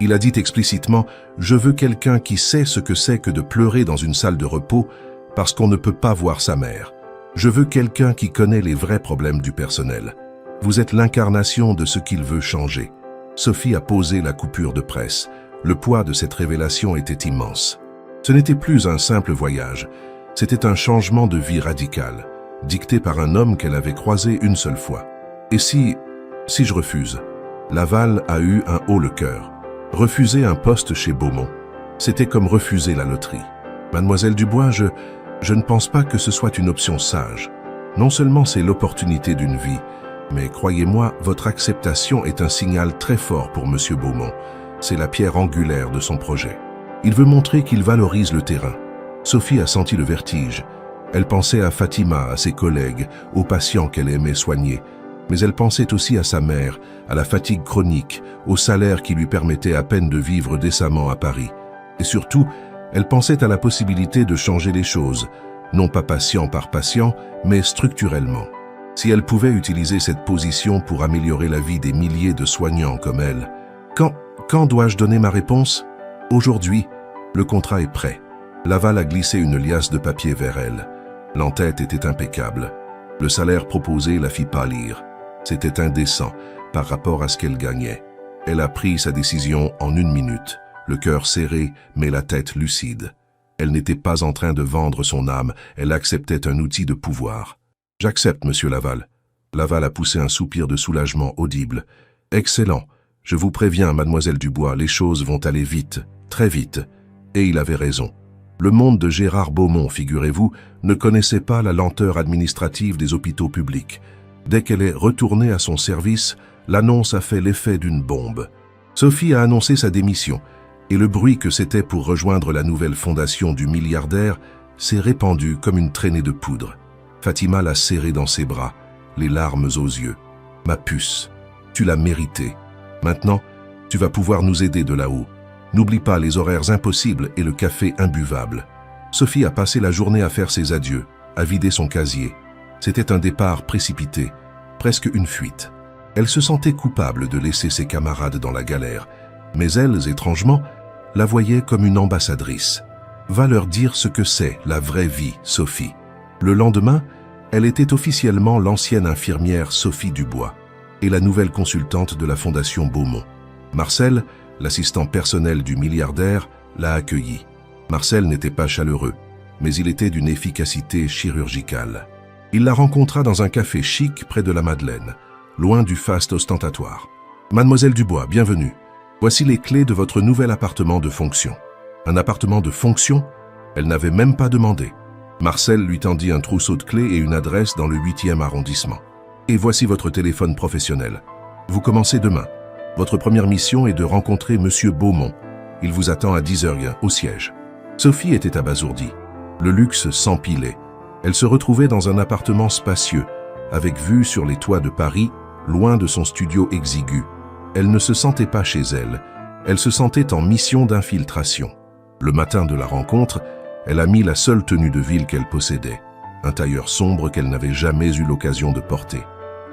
Il a dit explicitement « Je veux quelqu'un qui sait ce que c'est que de pleurer dans une salle de repos parce qu'on ne peut pas voir sa mère. Je veux quelqu'un qui connaît les vrais problèmes du personnel. Vous êtes l'incarnation de ce qu'il veut changer. » Sophie a posé la coupure de presse. Le poids de cette révélation était immense. Ce n'était plus un simple voyage, c'était un changement de vie radical, dicté par un homme qu'elle avait croisé une seule fois. Et si je refuse? Laval a eu un haut le cœur. Refuser un poste chez Beaumont, c'était comme refuser la loterie. Mademoiselle Dubois, je ne pense pas que ce soit une option sage. Non seulement c'est l'opportunité d'une vie, mais croyez-moi, votre acceptation est un signal très fort pour Monsieur Beaumont. C'est la pierre angulaire de son projet. Il veut montrer qu'il valorise le terrain. Sophie a senti le vertige. Elle pensait à Fatima, à ses collègues, aux patients qu'elle aimait soigner. Mais elle pensait aussi à sa mère, à la fatigue chronique, au salaire qui lui permettait à peine de vivre décemment à Paris. Et surtout, elle pensait à la possibilité de changer les choses, non pas patient par patient, mais structurellement. Si elle pouvait utiliser cette position pour améliorer la vie des milliers de soignants comme elle. Quand dois-je donner ma réponse? Aujourd'hui, le contrat est prêt. Laval a glissé une liasse de papier vers elle. L'entête était impeccable. Le salaire proposé la fit pâlir. C'était indécent par rapport à ce qu'elle gagnait. Elle a pris sa décision en 1 minute, le cœur serré mais la tête lucide. Elle n'était pas en train de vendre son âme, elle acceptait un outil de pouvoir. « J'accepte, monsieur Laval. » Laval a poussé un soupir de soulagement audible. « Excellent. Je vous préviens, mademoiselle Dubois, les choses vont aller vite, très vite. » Et il avait raison. Le monde de Gérard Beaumont, figurez-vous, ne connaissait pas la lenteur administrative des hôpitaux publics. Dès qu'elle est retournée à son service, L'annonce a fait l'effet d'une bombe. Sophie a annoncé sa démission, et le bruit que c'était pour rejoindre la nouvelle fondation du milliardaire s'est répandu comme une traînée de poudre. Fatima l'a serrée dans ses bras, les larmes aux yeux. « Ma puce, tu l'as mérité. Maintenant, tu vas pouvoir nous aider de là-haut. N'oublie pas les horaires impossibles et le café imbuvable. » Sophie a passé la journée à faire ses adieux, à vider son casier. C'était un départ précipité, presque une fuite. Elle se sentait coupable de laisser ses camarades dans la galère, mais elles, étrangement, la voyaient comme une ambassadrice. Va leur dire ce que c'est la vraie vie, Sophie. Le lendemain, elle était officiellement l'ancienne infirmière Sophie Dubois et la nouvelle consultante de la Fondation Beaumont. Marcel, l'assistant personnel du milliardaire, l'a accueillie. Marcel n'était pas chaleureux, mais il était d'une efficacité chirurgicale. Il la rencontra dans un café chic près de la Madeleine, loin du faste ostentatoire. « Mademoiselle Dubois, bienvenue. Voici les clés de votre nouvel appartement de fonction. » Un appartement de fonction? Elle n'avait même pas demandé. Marcel lui tendit un trousseau de clés et une adresse dans le 8e arrondissement. « Et voici votre téléphone professionnel. Vous commencez demain. Votre première mission est de rencontrer Monsieur Beaumont. Il vous attend à 10h au siège. » Sophie était abasourdie. Le luxe s'empilait. Elle se retrouvait dans un appartement spacieux, avec vue sur les toits de Paris, loin de son studio exigu. Elle ne se sentait pas chez elle. Elle se sentait en mission d'infiltration. Le matin de la rencontre, elle a mis la seule tenue de ville qu'elle possédait, un tailleur sombre qu'elle n'avait jamais eu l'occasion de porter.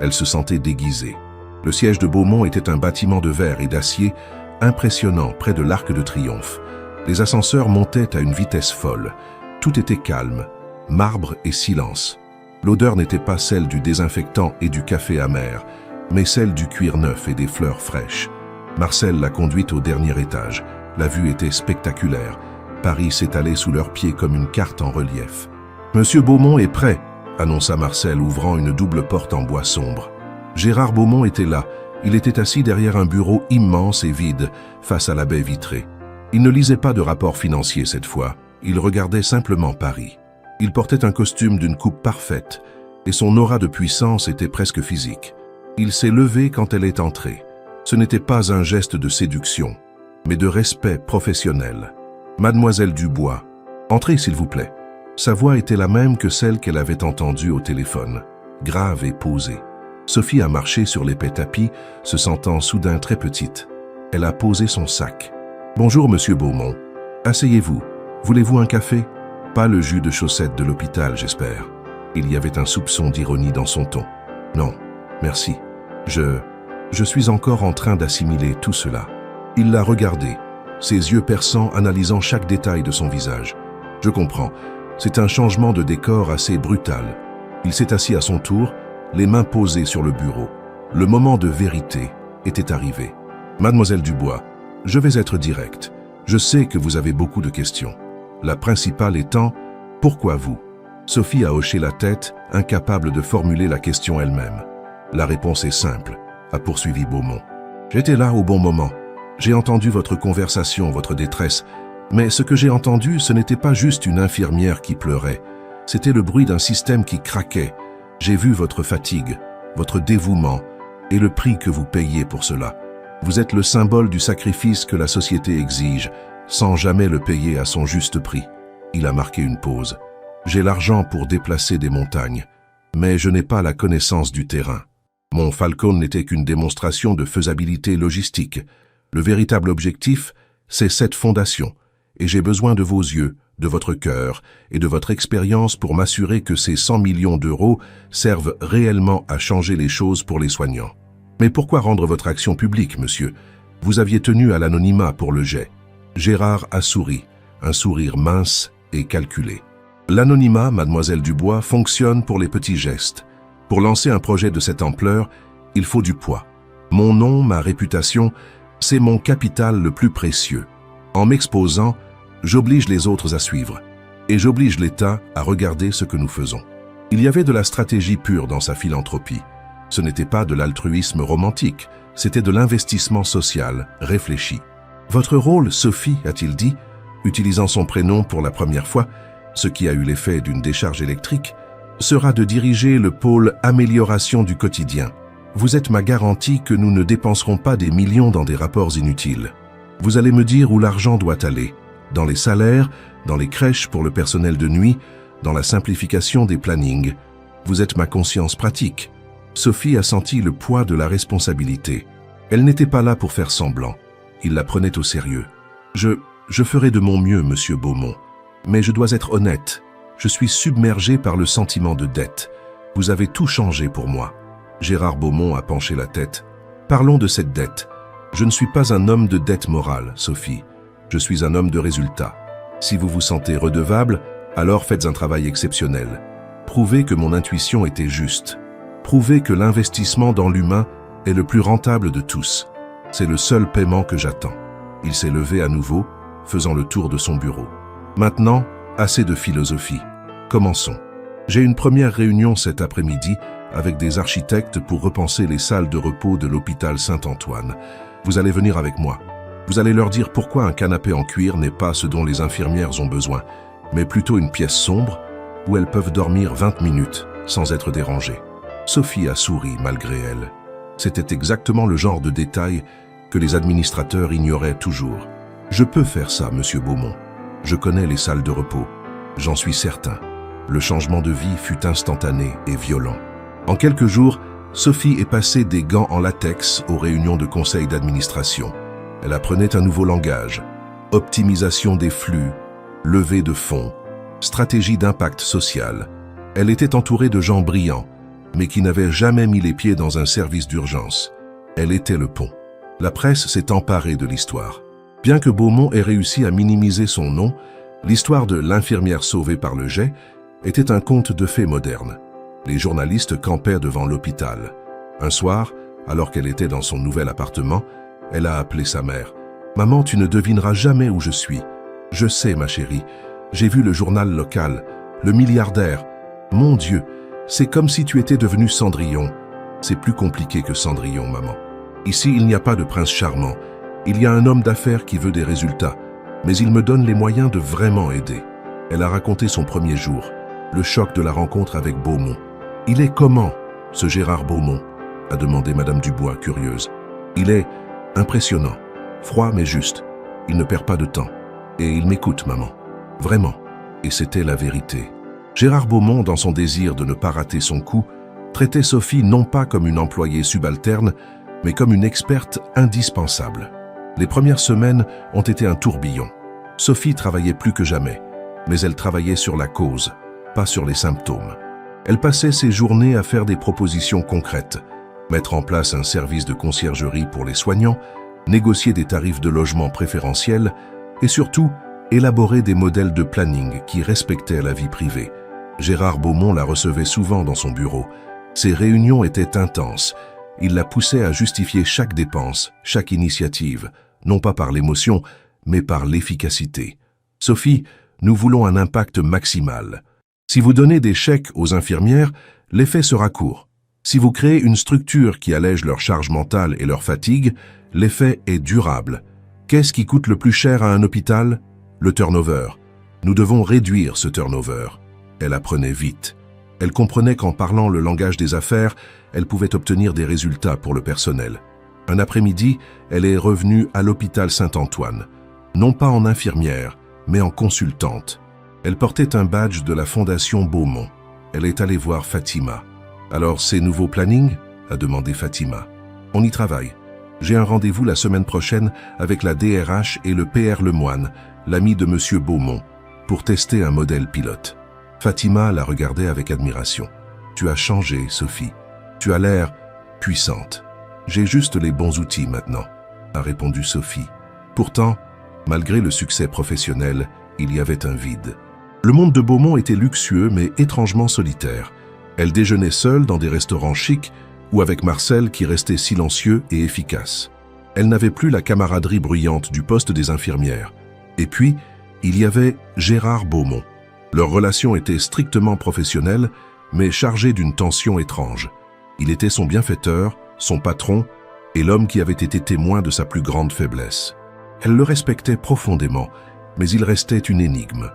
Elle se sentait déguisée. Le siège de Beaumont était un bâtiment de verre et d'acier impressionnant près de l'Arc de Triomphe. Les ascenseurs montaient à une vitesse folle. Tout était calme, marbre et silence. L'odeur n'était pas celle du désinfectant et du café amer, mais celle du cuir neuf et des fleurs fraîches. Marcel l'a conduite au dernier étage. La vue était spectaculaire. Paris s'étalait sous leurs pieds comme une carte en relief. « Monsieur Beaumont est prêt », annonça Marcel, ouvrant une double porte en bois sombre. Gérard Beaumont était là. Il était assis derrière un bureau immense et vide, face à la baie vitrée. Il ne lisait pas de rapport financier cette fois. Il regardait simplement Paris. Il portait un costume d'une coupe parfaite, et son aura de puissance était presque physique. Il s'est levé quand elle est entrée. Ce n'était pas un geste de séduction, mais de respect professionnel. « Mademoiselle Dubois, entrez s'il vous plaît. » Sa voix était la même que celle qu'elle avait entendue au téléphone, grave et posée. Sophie a marché sur l'épais tapis, se sentant soudain très petite. Elle a posé son sac. « Bonjour, Monsieur Beaumont. Asseyez-vous. Voulez-vous un café? Pas le jus de chaussette de l'hôpital, j'espère. » Il y avait un soupçon d'ironie dans son ton. « Non, merci. Je suis encore en train d'assimiler tout cela. » Il l'a regardée, ses yeux perçants analysant chaque détail de son visage. « Je comprends. C'est un changement de décor assez brutal. » Il s'est assis à son tour, les mains posées sur le bureau. Le moment de vérité était arrivé. « Mademoiselle Dubois, je vais être direct. Je sais que vous avez beaucoup de questions. La principale étant, pourquoi vous? » Sophie a hoché la tête, incapable de formuler la question elle-même. « La réponse est simple, » a poursuivi Beaumont. « J'étais là au bon moment. J'ai entendu votre conversation, votre détresse. Mais ce que j'ai entendu, ce n'était pas juste une infirmière qui pleurait. C'était le bruit d'un système qui craquait. J'ai vu votre fatigue, votre dévouement et le prix que vous payez pour cela. Vous êtes le symbole du sacrifice que la société exige, sans jamais le payer à son juste prix. » Il a marqué une pause. « J'ai l'argent pour déplacer des montagnes, mais je n'ai pas la connaissance du terrain. Mon Falcon n'était qu'une démonstration de faisabilité logistique. Le véritable objectif, c'est cette fondation, et j'ai besoin de vos yeux, de votre cœur et de votre expérience pour m'assurer que ces 100 millions d'euros servent réellement à changer les choses pour les soignants. Mais pourquoi rendre votre action publique, monsieur? Vous aviez tenu à l'anonymat pour le jet. » Gérard a souri, un sourire mince et calculé. « L'anonymat, mademoiselle Dubois, fonctionne pour les petits gestes. Pour lancer un projet de cette ampleur, il faut du poids. Mon nom, ma réputation, c'est mon capital le plus précieux. En m'exposant, j'oblige les autres à suivre. Et j'oblige l'État à regarder ce que nous faisons. » Il y avait de la stratégie pure dans sa philanthropie. Ce n'était pas de l'altruisme romantique, c'était de l'investissement social, réfléchi. « Votre rôle, Sophie, a-t-il dit, utilisant son prénom pour la première fois, ce qui a eu l'effet d'une décharge électrique, sera de diriger le pôle amélioration du quotidien. Vous êtes ma garantie que nous ne dépenserons pas des millions dans des rapports inutiles. Vous allez me dire où l'argent doit aller, dans les salaires, dans les crèches pour le personnel de nuit, dans la simplification des plannings. Vous êtes ma conscience pratique. Sophie a senti le poids de la responsabilité. Elle n'était pas là pour faire semblant. Il la prenait au sérieux. Je ferai de mon mieux, monsieur Beaumont. Mais je dois être honnête. Je suis submergé par le sentiment de dette. Vous avez tout changé pour moi. Gérard Beaumont a penché la tête. Parlons de cette dette. Je ne suis pas un homme de dette morale, Sophie. Je suis un homme de résultat. Si vous vous sentez redevable, alors faites un travail exceptionnel. Prouvez que mon intuition était juste. Prouvez que l'investissement dans l'humain est le plus rentable de tous. C'est le seul paiement que j'attends. Il s'est levé à nouveau, faisant le tour de son bureau. Maintenant, assez de philosophie. Commençons. J'ai une première réunion cet après-midi avec des architectes pour repenser les salles de repos de l'hôpital Saint-Antoine. Vous allez venir avec moi. Vous allez leur dire pourquoi un canapé en cuir n'est pas ce dont les infirmières ont besoin, mais plutôt une pièce sombre où elles peuvent dormir 20 minutes sans être dérangées. Sophie a souri malgré elle. C'était exactement le genre de détail que les administrateurs ignoraient toujours. Je peux faire ça, monsieur Beaumont. Je connais les salles de repos. J'en suis certain. Le changement de vie fut instantané et violent. En quelques jours, Sophie est passée des gants en latex aux réunions de conseil d'administration. Elle apprenait un nouveau langage, optimisation des flux, levée de fonds, stratégie d'impact social. Elle était entourée de gens brillants, mais qui n'avaient jamais mis les pieds dans un service d'urgence. Elle était le pont. La presse s'est emparée de l'histoire. Bien que Beaumont ait réussi à minimiser son nom, l'histoire de l'infirmière sauvée par le jet était un conte de fées moderne. Les journalistes campaient devant l'hôpital. Un soir, alors qu'elle était dans son nouvel appartement, elle a appelé sa mère. « Maman, tu ne devineras jamais où je suis. Je sais, ma chérie. J'ai vu le journal local, le milliardaire. Mon Dieu, c'est comme si tu étais devenue Cendrillon. C'est plus compliqué que Cendrillon, maman. Ici, il n'y a pas de prince charmant. Il y a un homme d'affaires qui veut des résultats, mais il me donne les moyens de vraiment aider. » Elle a raconté son premier jour, le choc de la rencontre avec Beaumont. « Il est comment, ce Gérard Beaumont ?» a demandé Madame Dubois, curieuse. « Il est impressionnant, froid mais juste. Il ne perd pas de temps. Et il m'écoute, maman. Vraiment. » Et c'était la vérité. Gérard Beaumont, dans son désir de ne pas rater son coup, traitait Sophie non pas comme une employée subalterne, mais comme une experte indispensable. Les premières semaines ont été un tourbillon. Sophie travaillait plus que jamais, mais elle travaillait sur la cause, pas sur les symptômes. Elle passait ses journées à faire des propositions concrètes, mettre en place un service de conciergerie pour les soignants, négocier des tarifs de logement préférentiels et surtout élaborer des modèles de planning qui respectaient la vie privée. Gérard Beaumont la recevait souvent dans son bureau. Ses réunions étaient intenses. Il la poussait à justifier chaque dépense, chaque initiative, non pas par l'émotion, mais par l'efficacité. « Sophie, nous voulons un impact maximal. Si vous donnez des chèques aux infirmières, l'effet sera court. Si vous créez une structure qui allège leur charge mentale et leur fatigue, l'effet est durable. Qu'est-ce qui coûte le plus cher à un hôpital? Le turnover. Nous devons réduire ce turnover. » Elle apprenait vite. Elle comprenait qu'en parlant le langage des affaires, elle pouvait obtenir des résultats pour le personnel. Un après-midi, elle est revenue à l'hôpital Saint-Antoine. Non pas en infirmière, mais en consultante. Elle portait un badge de la Fondation Beaumont. Elle est allée voir Fatima. « Alors, ces nouveaux plannings ?» a demandé Fatima. « On y travaille. J'ai un rendez-vous la semaine prochaine avec la DRH et le PR Lemoine, l'ami de Monsieur Beaumont, pour tester un modèle pilote. » Fatima la regardait avec admiration. « Tu as changé, Sophie. Tu as l'air puissante. J'ai juste les bons outils maintenant, » a répondu Sophie. Pourtant, malgré le succès professionnel, il y avait un vide. Le monde de Beaumont était luxueux mais étrangement solitaire. Elle déjeunait seule dans des restaurants chics ou avec Marcel qui restait silencieux et efficace. Elle n'avait plus la camaraderie bruyante du poste des infirmières. Et puis, il y avait Gérard Beaumont. Leur relation était strictement professionnelle, mais chargée d'une tension étrange. Il était son bienfaiteur, son patron, et l'homme qui avait été témoin de sa plus grande faiblesse. Elle le respectait profondément, mais il restait une énigme.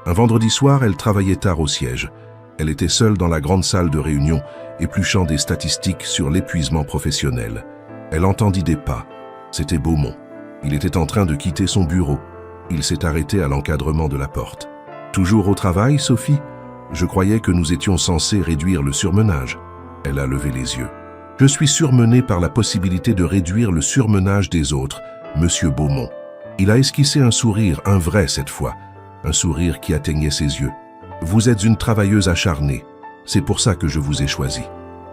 Un vendredi soir, elle travaillait tard au siège. Elle était seule dans la grande salle de réunion, épluchant des statistiques sur l'épuisement professionnel. Elle entendit des pas. C'était Beaumont. Il était en train de quitter son bureau. Il s'est arrêté à l'encadrement de la porte. « Toujours au travail, Sophie ? Je croyais que nous étions censés réduire le surmenage. » Elle a levé les yeux. « Je suis surmené par la possibilité de réduire le surmenage des autres, Monsieur Beaumont. » Il a esquissé un sourire, un vrai cette fois, un sourire qui atteignait ses yeux. « Vous êtes une travailleuse acharnée. C'est pour ça que je vous ai choisi. »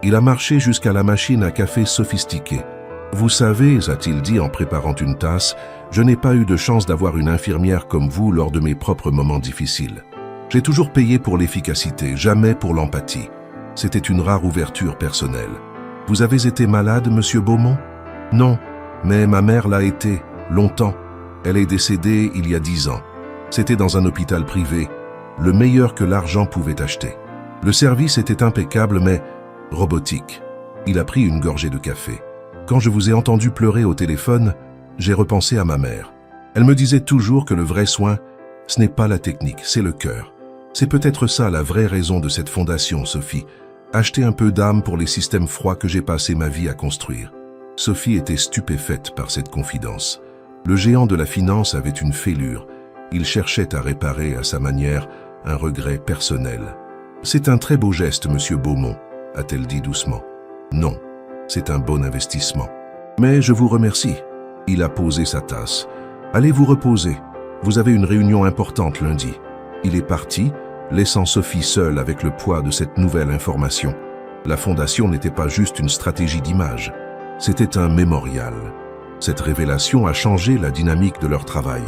Il a marché jusqu'à la machine à café sophistiquée. « Vous savez, a-t-il dit en préparant une tasse, je n'ai pas eu de chance d'avoir une infirmière comme vous lors de mes propres moments difficiles. J'ai toujours payé pour l'efficacité, jamais pour l'empathie. C'était une rare ouverture personnelle. Vous avez été malade, Monsieur Beaumont ? Non, mais ma mère l'a été, longtemps. Elle est décédée il y a 10 ans. C'était dans un hôpital privé, le meilleur que l'argent pouvait acheter. Le service était impeccable, mais robotique. » Il a pris une gorgée de café. « Quand je vous ai entendu pleurer au téléphone, j'ai repensé à ma mère. Elle me disait toujours que le vrai soin, ce n'est pas la technique, c'est le cœur. C'est peut-être ça la vraie raison de cette fondation, Sophie. Acheter un peu d'âme pour les systèmes froids que j'ai passé ma vie à construire. » Sophie était stupéfaite par cette confidence. Le géant de la finance avait une fêlure. Il cherchait à réparer à sa manière un regret personnel. « C'est un très beau geste, Monsieur Beaumont, a-t-elle dit doucement. « Non, c'est un bon investissement. Mais je vous remercie. » Il a posé sa tasse. « Allez vous reposer. Vous avez une réunion importante lundi. » Il est parti, laissant Sophie seule avec le poids de cette nouvelle information. La fondation n'était pas juste une stratégie d'image. C'était un mémorial. Cette révélation a changé la dynamique de leur travail.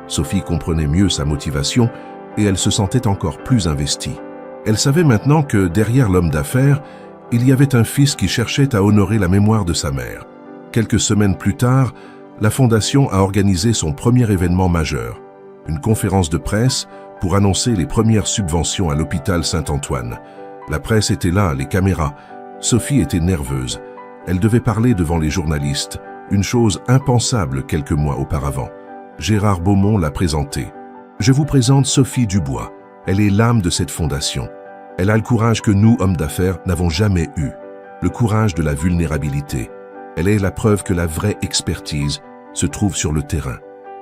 Sophie comprenait mieux sa motivation et elle se sentait encore plus investie. Elle savait maintenant que derrière l'homme d'affaires, il y avait un fils qui cherchait à honorer la mémoire de sa mère. Quelques semaines plus tard, la Fondation a organisé son premier événement majeur, une conférence de presse pour annoncer les premières subventions à l'hôpital Saint-Antoine. La presse était là, les caméras. Sophie était nerveuse. Elle devait parler devant les journalistes, une chose impensable quelques mois auparavant. Gérard Beaumont l'a présentée. « Je vous présente Sophie Dubois. Elle est l'âme de cette fondation. Elle a le courage que nous, hommes d'affaires, n'avons jamais eu. Le courage de la vulnérabilité. Elle est la preuve que la vraie expertise se trouve sur le terrain. »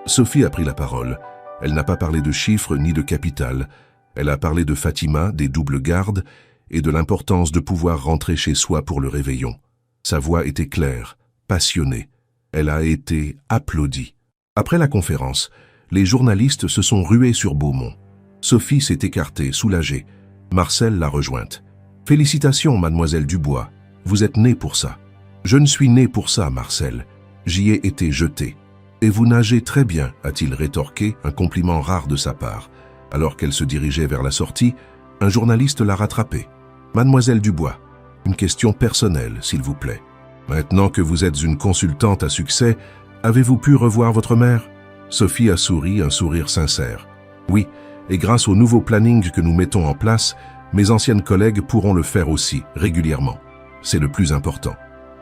Sophie a pris la parole. Elle n'a pas parlé de chiffres ni de capital. Elle a parlé de Fatima, des doubles gardes et de l'importance de pouvoir rentrer chez soi pour le réveillon. Sa voix était claire, passionnée. Elle a été applaudie. Après la conférence, les journalistes se sont rués sur Beaumont. Sophie s'est écartée, soulagée. Marcel l'a rejointe. « Félicitations, mademoiselle Dubois. Vous êtes née pour ça. »« Je ne suis né pour ça, Marcel. J'y ai été jeté. »« Et vous nagez très bien, a-t-il rétorqué, un compliment rare de sa part. Alors qu'elle se dirigeait vers la sortie, un journaliste l'a rattrapée. « Mademoiselle Dubois, une question personnelle, s'il vous plaît. Maintenant que vous êtes une consultante à succès, avez-vous pu revoir votre mère ?» Sophie a souri, un sourire sincère. « Oui, et grâce au nouveau planning que nous mettons en place, mes anciennes collègues pourront le faire aussi, régulièrement. C'est le plus important. »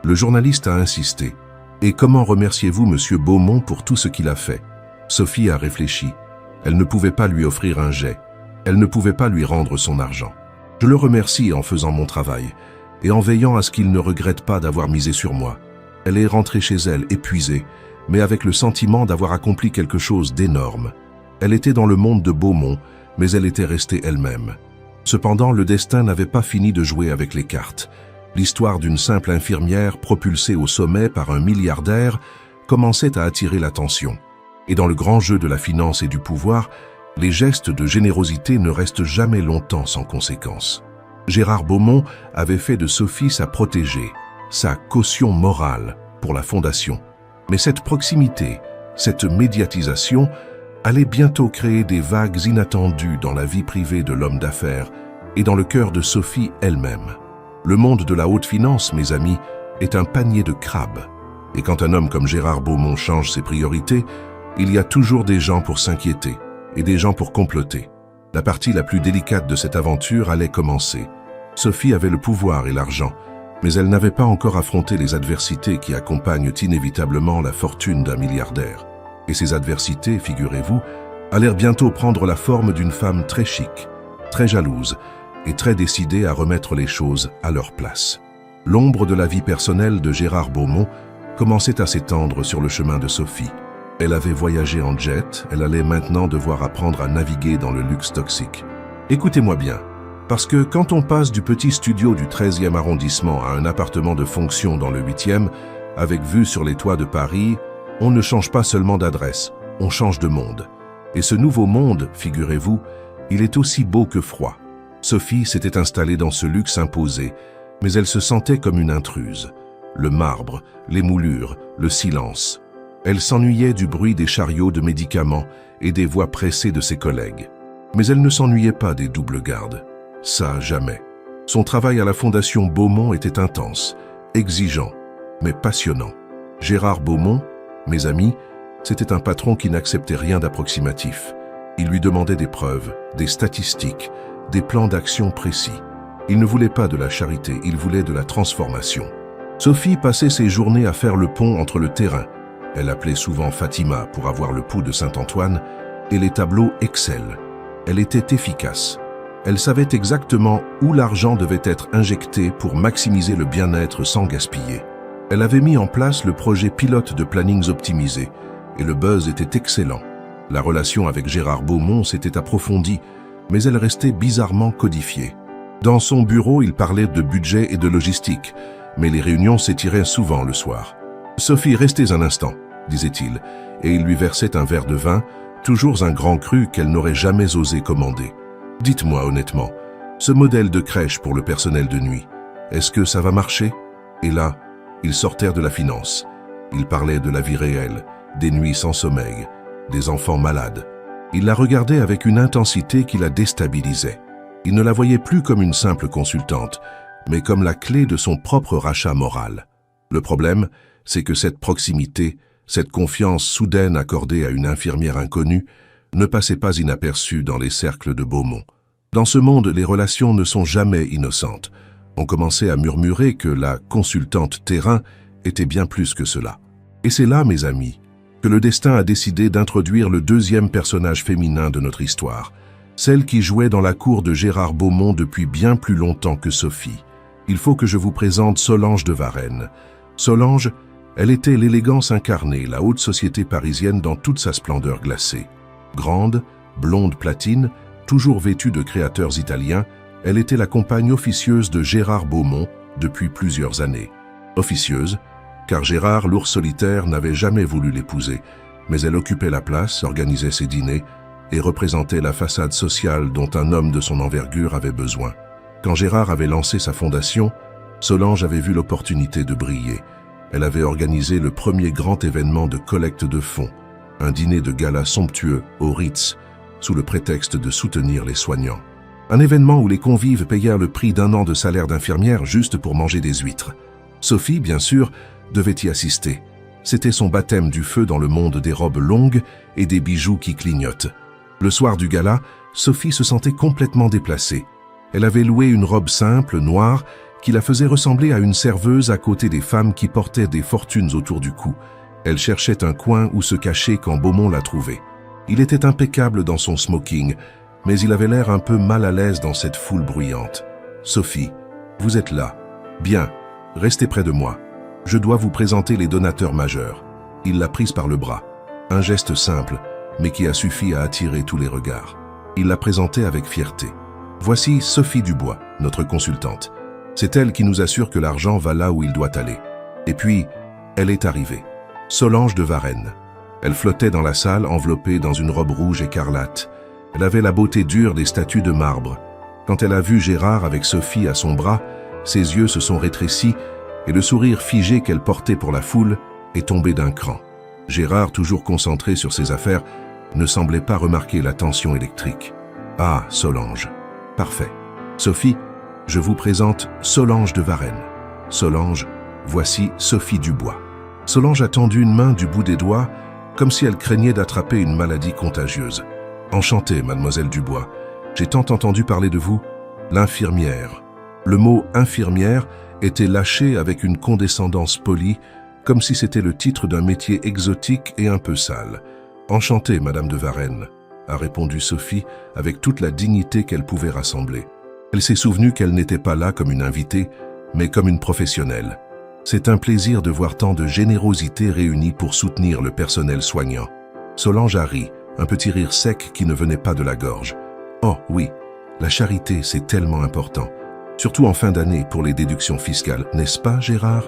Le journaliste a insisté. « Et comment remerciez-vous Monsieur Beaumont pour tout ce qu'il a fait ?» Sophie a réfléchi. Elle ne pouvait pas lui offrir un jet. Elle ne pouvait pas lui rendre son argent. « Je le remercie en faisant mon travail et en veillant à ce qu'il ne regrette pas d'avoir misé sur moi. » Elle est rentrée chez elle, épuisée, mais avec le sentiment d'avoir accompli quelque chose d'énorme. Elle était dans le monde de Beaumont, mais elle était restée elle-même. Cependant, le destin n'avait pas fini de jouer avec les cartes. L'histoire d'une simple infirmière propulsée au sommet par un milliardaire commençait à attirer l'attention. Et dans le grand jeu de la finance et du pouvoir, les gestes de générosité ne restent jamais longtemps sans conséquence. Gérard Beaumont avait fait de Sophie sa protégée, sa caution morale pour la fondation. Mais cette proximité, cette médiatisation, allait bientôt créer des vagues inattendues dans la vie privée de l'homme d'affaires et dans le cœur de Sophie elle-même. Le monde de la haute finance, mes amis, est un panier de crabes. Et quand un homme comme Gérard Beaumont change ses priorités, il y a toujours des gens pour s'inquiéter et des gens pour comploter. La partie la plus délicate de cette aventure allait commencer. Sophie avait le pouvoir et l'argent, mais elle n'avait pas encore affronté les adversités qui accompagnent inévitablement la fortune d'un milliardaire. Et ces adversités, figurez-vous, allèrent bientôt prendre la forme d'une femme très chic, très jalouse et très décidée à remettre les choses à leur place. L'ombre de la vie personnelle de Gérard Beaumont commençait à s'étendre sur le chemin de Sophie. Elle avait voyagé en jet, elle allait maintenant devoir apprendre à naviguer dans le luxe toxique. Écoutez-moi bien, parce que quand on passe du petit studio du 13e arrondissement à un appartement de fonction dans le 8e, avec vue sur les toits de Paris, on ne change pas seulement d'adresse, on change de monde. Et ce nouveau monde, figurez-vous, il est aussi beau que froid. Sophie s'était installée dans ce luxe imposé, mais elle se sentait comme une intruse. Le marbre, les moulures, le silence. Elle s'ennuyait du bruit des chariots de médicaments et des voix pressées de ses collègues. Mais elle ne s'ennuyait pas des doubles gardes. Ça, jamais. Son travail à la Fondation Beaumont était intense, exigeant, mais passionnant. Gérard Beaumont, mes amis, c'était un patron qui n'acceptait rien d'approximatif. Il lui demandait des preuves, des statistiques, des plans d'action précis. Il ne voulait pas de la charité, il voulait de la transformation. Sophie passait ses journées à faire le pont entre le terrain. Elle appelait souvent Fatima pour avoir le pouls de Saint-Antoine et les tableaux Excel. Elle était efficace. Elle savait exactement où l'argent devait être injecté pour maximiser le bien-être sans gaspiller. Elle avait mis en place le projet pilote de plannings optimisés et le buzz était excellent. La relation avec Gérard Beaumont s'était approfondie, mais elle restait bizarrement codifiée. Dans son bureau, il parlait de budget et de logistique, mais les réunions s'étiraient souvent le soir. « Sophie, restez un instant », disait-il, et il lui versait un verre de vin, toujours un grand cru qu'elle n'aurait jamais osé commander. « Dites-moi honnêtement, ce modèle de crèche pour le personnel de nuit, est-ce que ça va marcher ?» Et là, ils sortirent de la finance. Ils parlaient de la vie réelle, des nuits sans sommeil, des enfants malades. Il la regardait avec une intensité qui la déstabilisait. Il ne la voyait plus comme une simple consultante, mais comme la clé de son propre rachat moral. Le problème, c'est que cette proximité, cette confiance soudaine accordée à une infirmière inconnue, ne passait pas inaperçue dans les cercles de Beaumont. Dans ce monde, les relations ne sont jamais innocentes. On commençait à murmurer que la consultante terrain était bien plus que cela. Et c'est là, mes amis, que le destin a décidé d'introduire le deuxième personnage féminin de notre histoire, celle qui jouait dans la cour de Gérard Beaumont depuis bien plus longtemps que Sophie. Il faut que je vous présente Solange de Varenne. Solange, elle était l'élégance incarnée, la haute société parisienne dans toute sa splendeur glacée. Grande, blonde platine, toujours vêtue de créateurs italiens, elle était la compagne officieuse de Gérard Beaumont depuis plusieurs années. Officieuse, car Gérard, l'ours solitaire, n'avait jamais voulu l'épouser, mais elle occupait la place, organisait ses dîners et représentait la façade sociale dont un homme de son envergure avait besoin. Quand Gérard avait lancé sa fondation, Solange avait vu l'opportunité de briller. Elle avait organisé le premier grand événement de collecte de fonds, un dîner de gala somptueux au Ritz, sous le prétexte de soutenir les soignants. Un événement où les convives payèrent le prix d'un an de salaire d'infirmière juste pour manger des huîtres. Sophie, bien sûr, devait y assister. C'était son baptême du feu dans le monde des robes longues et des bijoux qui clignotent. Le soir du gala, Sophie se sentait complètement déplacée. Elle avait loué une robe simple, noire, qui la faisait ressembler à une serveuse à côté des femmes qui portaient des fortunes autour du cou. Elle cherchait un coin où se cacher quand Beaumont la trouvait. Il était impeccable dans son smoking, mais il avait l'air un peu mal à l'aise dans cette foule bruyante. « Sophie, vous êtes là. Bien, restez près de moi. Je dois vous présenter les donateurs majeurs. » Il l'a prise par le bras. Un geste simple, mais qui a suffi à attirer tous les regards. Il la présentait avec fierté. « Voici Sophie Dubois, notre consultante. C'est elle qui nous assure que l'argent va là où il doit aller. » Et puis, elle est arrivée. Solange de Varenne. Elle flottait dans la salle enveloppée dans une robe rouge écarlate. Elle avait la beauté dure des statues de marbre. Quand elle a vu Gérard avec Sophie à son bras, ses yeux se sont rétrécis et le sourire figé qu'elle portait pour la foule est tombé d'un cran. Gérard, toujours concentré sur ses affaires, ne semblait pas remarquer la tension électrique. « Ah, Solange. Parfait. Sophie, je vous présente Solange de Varenne. Solange, voici Sophie Dubois. » Solange a tendu une main du bout des doigts, comme si elle craignait d'attraper une maladie contagieuse. « Enchantée, mademoiselle Dubois. J'ai tant entendu parler de vous. L'infirmière. » Le mot « infirmière » était lâché avec une condescendance polie, comme si c'était le titre d'un métier exotique et un peu sale. « Enchantée, madame de Varenne, » a répondu Sophie avec toute la dignité qu'elle pouvait rassembler. Elle s'est souvenue qu'elle n'était pas là comme une invitée, mais comme une professionnelle. C'est un plaisir de voir tant de générosité réunie pour soutenir le personnel soignant. Solange a ri, un petit rire sec qui ne venait pas de la gorge. Oh oui, la charité, c'est tellement important. Surtout en fin d'année pour les déductions fiscales, n'est-ce pas, Gérard?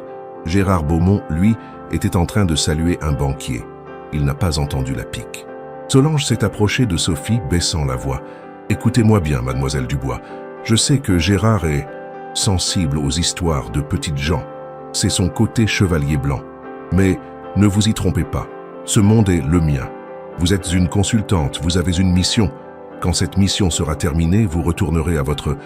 Gérard Beaumont, lui, était en train de saluer un banquier. Il n'a pas entendu la pique. Solange s'est approchée de Sophie, baissant la voix. « Écoutez-moi bien, mademoiselle Dubois. Je sais que Gérard est sensible aux histoires de petites gens. C'est son côté chevalier blanc. Mais ne vous y trompez pas. Ce monde est le mien. Vous êtes une consultante, vous avez une mission. Quand cette mission sera terminée, vous retournerez à votre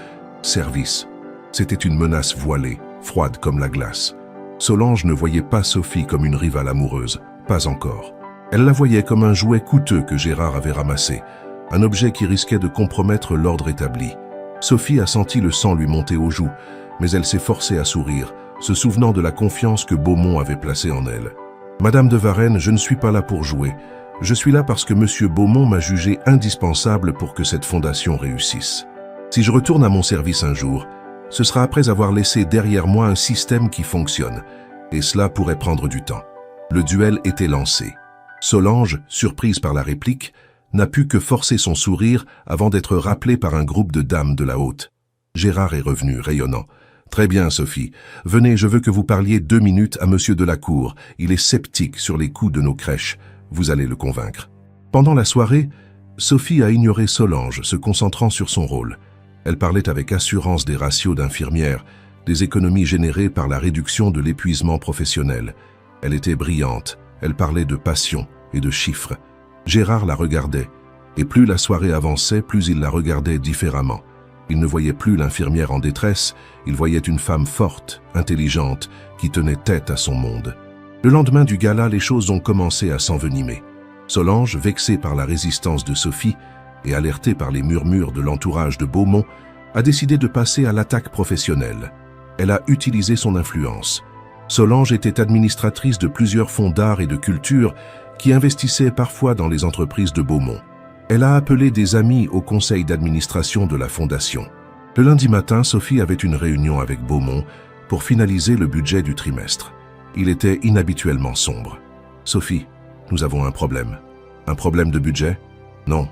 service. » C'était une menace voilée, froide comme la glace. Solange ne voyait pas Sophie comme une rivale amoureuse, pas encore. Elle la voyait comme un jouet coûteux que Gérard avait ramassé, un objet qui risquait de compromettre l'ordre établi. Sophie a senti le sang lui monter aux joues, mais elle s'est forcée à sourire, se souvenant de la confiance que Beaumont avait placée en elle. « Madame de Varenne, je ne suis pas là pour jouer. Je suis là parce que Monsieur Beaumont m'a jugé indispensable pour que cette fondation réussisse. Si je retourne à mon service un jour, ce sera après avoir laissé derrière moi un système qui fonctionne, et cela pourrait prendre du temps. » Le duel était lancé. Solange, surprise par la réplique, n'a pu que forcer son sourire avant d'être rappelée par un groupe de dames de la haute. Gérard est revenu, rayonnant. « Très bien, Sophie. Venez, je veux que vous parliez 2 minutes à Monsieur Delacour. Il est sceptique sur les coûts de nos crèches. Vous allez le convaincre. » Pendant la soirée, Sophie a ignoré Solange, se concentrant sur son rôle. Elle parlait avec assurance des ratios d'infirmières, des économies générées par la réduction de l'épuisement professionnel. Elle était brillante, elle parlait de passion et de chiffres. Gérard la regardait, et plus la soirée avançait, plus il la regardait différemment. Il ne voyait plus l'infirmière en détresse, il voyait une femme forte, intelligente, qui tenait tête à son monde. Le lendemain du gala, les choses ont commencé à s'envenimer. Solange, vexée par la résistance de Sophie et alertée par les murmures de l'entourage de Beaumont, a décidé de passer à l'attaque professionnelle. Elle a utilisé son influence. Solange était administratrice de plusieurs fonds d'art et de culture qui investissaient parfois dans les entreprises de Beaumont. Elle a appelé des amis au conseil d'administration de la fondation. Le lundi matin, Sophie avait une réunion avec Beaumont pour finaliser le budget du trimestre. Il était inhabituellement sombre. « Sophie, nous avons un problème. » « Un problème de budget ? Non,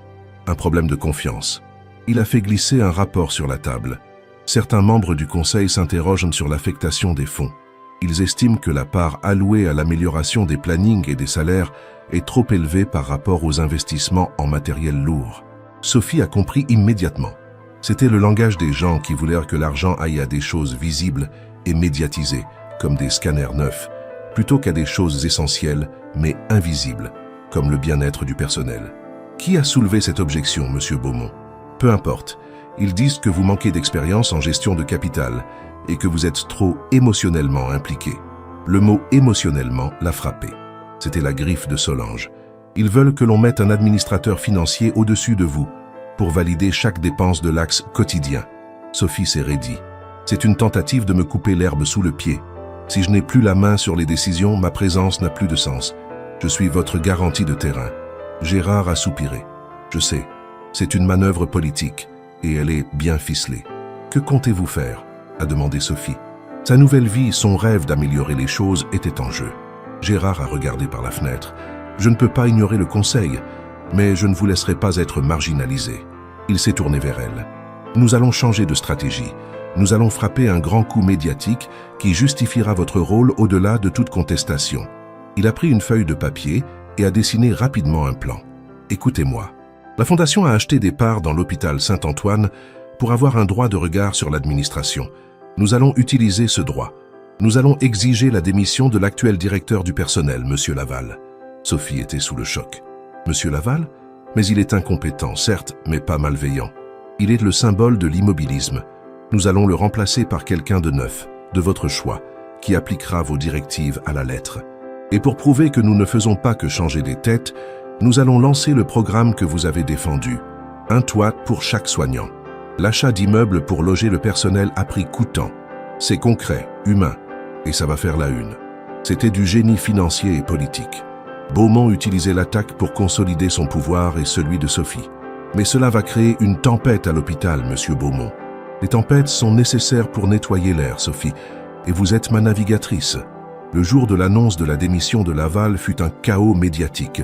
un problème de confiance. » Il a fait glisser un rapport sur la table. Certains membres du conseil s'interrogent sur l'affectation des fonds. Ils estiment que la part allouée à l'amélioration des plannings et des salaires est trop élevée par rapport aux investissements en matériel lourd. Sophie a compris immédiatement. C'était le langage des gens qui voulaient que l'argent aille à des choses visibles et médiatisées, comme des scanners neufs, plutôt qu'à des choses essentielles mais invisibles, comme le bien-être du personnel. Qui a soulevé cette objection, Monsieur Beaumont? Peu importe, ils disent que vous manquez d'expérience en gestion de capital et que vous êtes trop émotionnellement impliqué. Le mot « émotionnellement » l'a frappé. C'était la griffe de Solange. Ils veulent que l'on mette un administrateur financier au-dessus de vous pour valider chaque dépense de l'axe quotidien. Sophie s'est raidie. C'est une tentative de me couper l'herbe sous le pied. Si je n'ai plus la main sur les décisions, ma présence n'a plus de sens. Je suis votre garantie de terrain. Gérard a soupiré. Je sais, c'est une manœuvre politique et elle est bien ficelée. Que comptez-vous faire ? A demandé Sophie. Sa nouvelle vie, son rêve d'améliorer les choses était en jeu. Gérard a regardé par la fenêtre. Je ne peux pas ignorer le conseil, mais je ne vous laisserai pas être marginalisé. Il s'est tourné vers elle. Nous allons changer de stratégie. Nous allons frapper un grand coup médiatique qui justifiera votre rôle au-delà de toute contestation. Il a pris une feuille de papier et a dessiné rapidement un plan. Écoutez-moi. La Fondation a acheté des parts dans l'hôpital Saint-Antoine pour avoir un droit de regard sur l'administration. Nous allons utiliser ce droit. Nous allons exiger la démission de l'actuel directeur du personnel, Monsieur Laval. Sophie était sous le choc. Monsieur Laval ? Mais il est incompétent, certes, mais pas malveillant. Il est le symbole de l'immobilisme. Nous allons le remplacer par quelqu'un de neuf, de votre choix, qui appliquera vos directives à la lettre. Et pour prouver que nous ne faisons pas que changer des têtes, nous allons lancer le programme que vous avez défendu. Un toit pour chaque soignant. L'achat d'immeubles pour loger le personnel à prix coûtant. C'est concret, humain, et ça va faire la une. C'était du génie financier et politique. Beaumont utilisait l'attaque pour consolider son pouvoir et celui de Sophie. Mais cela va créer une tempête à l'hôpital, Monsieur Beaumont. Les tempêtes sont nécessaires pour nettoyer l'air, Sophie, et vous êtes ma navigatrice. Le jour de l'annonce de la démission de Laval fut un chaos médiatique.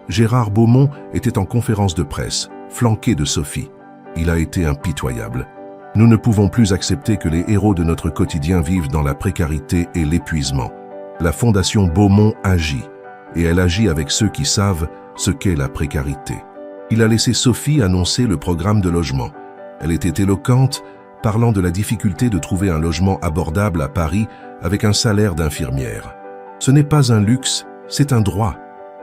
Gérard Beaumont était en conférence de presse, flanqué de Sophie. Il a été impitoyable. Nous ne pouvons plus accepter que les héros de notre quotidien vivent dans la précarité et l'épuisement. La Fondation Beaumont agit, et elle agit avec ceux qui savent ce qu'est la précarité. Il a laissé Sophie annoncer le programme de logement. Elle était éloquente, parlant de la difficulté de trouver un logement abordable à Paris avec un salaire d'infirmière. Ce n'est pas un luxe, c'est un droit,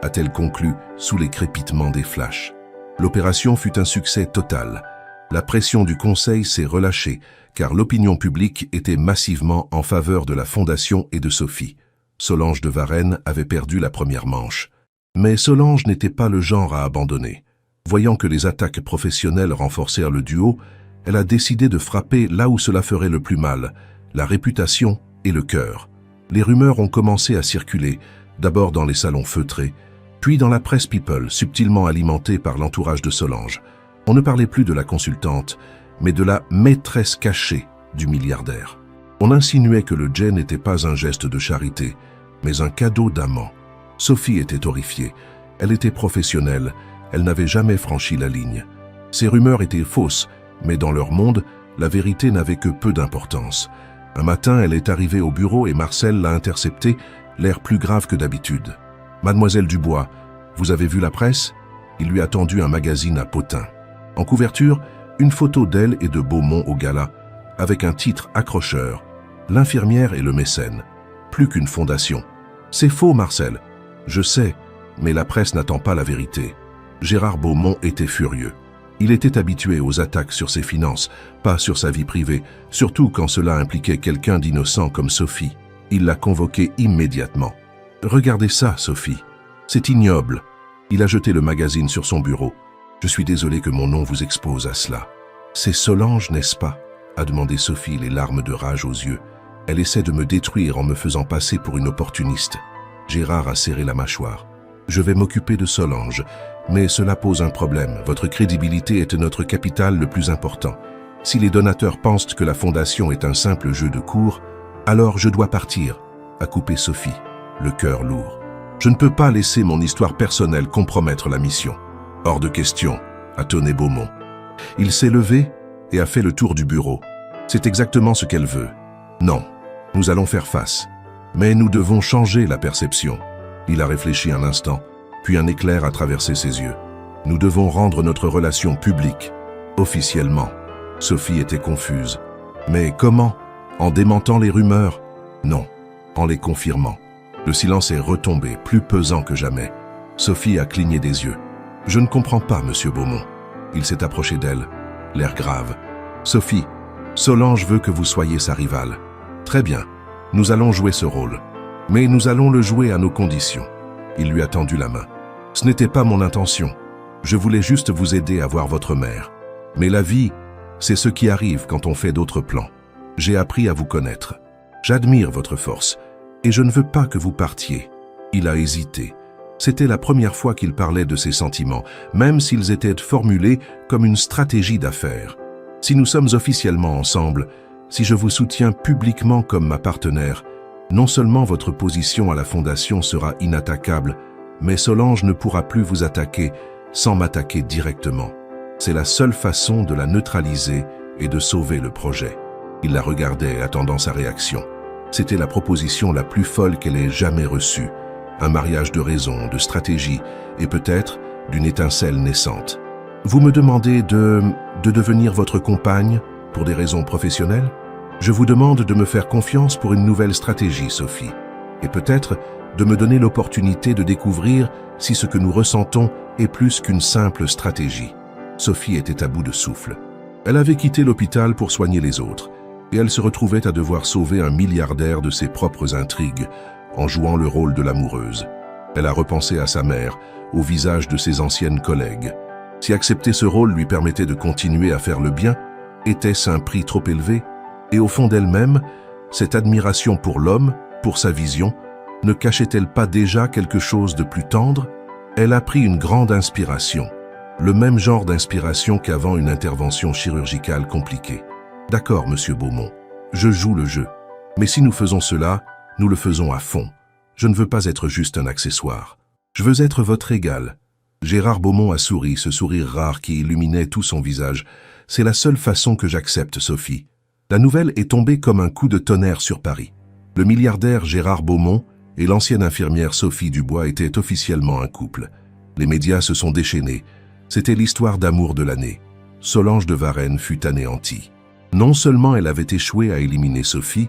a-t-elle conclu sous les crépitements des flashs. L'opération fut un succès total. La pression du Conseil s'est relâchée, car l'opinion publique était massivement en faveur de la Fondation et de Sophie. Solange de Varenne avait perdu la première manche. Mais Solange n'était pas le genre à abandonner. Voyant que les attaques professionnelles renforcèrent le duo, elle a décidé de frapper là où cela ferait le plus mal, la réputation et le cœur. Les rumeurs ont commencé à circuler, d'abord dans les salons feutrés, puis dans la presse people, subtilement alimentée par l'entourage de Solange. On ne parlait plus de la consultante, mais de la maîtresse cachée du milliardaire. On insinuait que le jet n'était pas un geste de charité, mais un cadeau d'amant. Sophie était horrifiée. Elle était professionnelle, elle n'avait jamais franchi la ligne. Ces rumeurs étaient fausses, mais dans leur monde, la vérité n'avait que peu d'importance. Un matin, elle est arrivée au bureau et Marcel l'a interceptée, l'air plus grave que d'habitude. « Mademoiselle Dubois, vous avez vu la presse ?» Il lui a tendu un magazine à potins. En couverture, une photo d'elle et de Beaumont au gala, avec un titre accrocheur, « L'infirmière et le mécène ». Plus qu'une fondation. C'est faux, Marcel. Je sais, mais la presse n'attend pas la vérité. Gérard Beaumont était furieux. Il était habitué aux attaques sur ses finances, pas sur sa vie privée, surtout quand cela impliquait quelqu'un d'innocent comme Sophie. Il l'a convoquée immédiatement. « Regardez ça, Sophie. C'est ignoble. » Il a jeté le magazine sur son bureau. « Je suis désolé que mon nom vous expose à cela. »« C'est Solange, n'est-ce pas ?» a demandé Sophie, les larmes de rage aux yeux. « Elle essaie de me détruire en me faisant passer pour une opportuniste. » Gérard a serré la mâchoire. « Je vais m'occuper de Solange. Mais cela pose un problème. Votre crédibilité est notre capital le plus important. Si les donateurs pensent que la Fondation est un simple jeu de cours, alors je dois partir, » a coupé Sophie, le cœur lourd. « Je ne peux pas laisser mon histoire personnelle compromettre la mission. »« Hors de question, » a tonné Beaumont. Il s'est levé et a fait le tour du bureau. C'est exactement ce qu'elle veut. Non, nous allons faire face. Mais nous devons changer la perception. Il a réfléchi un instant. Puis un éclair a traversé ses yeux. Nous devons rendre notre relation publique, officiellement. Sophie était confuse. Mais comment? En démentant les rumeurs? Non, en les confirmant. Le silence est retombé, plus pesant que jamais. Sophie a cligné des yeux. « Je ne comprends pas, monsieur Beaumont. » Il s'est approché d'elle, l'air grave. « Sophie, Solange veut que vous soyez sa rivale. Très bien, nous allons jouer ce rôle. Mais nous allons le jouer à nos conditions. » Il lui a tendu la main. « Ce n'était pas mon intention. Je voulais juste vous aider à voir votre mère. Mais la vie, c'est ce qui arrive quand on fait d'autres plans. J'ai appris à vous connaître. J'admire votre force, et je ne veux pas que vous partiez. » Il a hésité. C'était la première fois qu'il parlait de ses sentiments, même s'ils étaient formulés comme une stratégie d'affaires. « Si nous sommes officiellement ensemble, si je vous soutiens publiquement comme ma partenaire, non seulement votre position à la Fondation sera inattaquable, mais Solange ne pourra plus vous attaquer sans m'attaquer directement. C'est la seule façon de la neutraliser et de sauver le projet. » Il la regardait, attendant sa réaction. C'était la proposition la plus folle qu'elle ait jamais reçue. Un mariage de raison, de stratégie et peut-être d'une étincelle naissante. « Vous me demandez de devenir votre compagne pour des raisons professionnelles ? Je vous demande de me faire confiance pour une nouvelle stratégie, Sophie, et peut-être de me donner l'opportunité de découvrir si ce que nous ressentons est plus qu'une simple stratégie. » Sophie était à bout de souffle. Elle avait quitté l'hôpital pour soigner les autres, et elle se retrouvait à devoir sauver un milliardaire de ses propres intrigues, en jouant le rôle de l'amoureuse. Elle a repensé à sa mère, au visage de ses anciennes collègues. Si accepter ce rôle lui permettait de continuer à faire le bien, était-ce un prix trop élevé? Et au fond d'elle-même, cette admiration pour l'homme, pour sa vision, ne cachait-elle pas déjà quelque chose de plus tendre? Elle a pris une grande inspiration, le même genre d'inspiration qu'avant une intervention chirurgicale compliquée. D'accord, monsieur Beaumont, je joue le jeu. Mais si nous faisons cela, nous le faisons à fond. Je ne veux pas être juste un accessoire. Je veux être votre égal. Gérard Beaumont a souri, ce sourire rare qui illuminait tout son visage. C'est la seule façon que j'accepte, Sophie. La nouvelle est tombée comme un coup de tonnerre sur Paris. Le milliardaire Gérard Beaumont et l'ancienne infirmière Sophie Dubois étaient officiellement un couple. Les médias se sont déchaînés. C'était l'histoire d'amour de l'année. Solange de Varenne fut anéantie. Non seulement elle avait échoué à éliminer Sophie,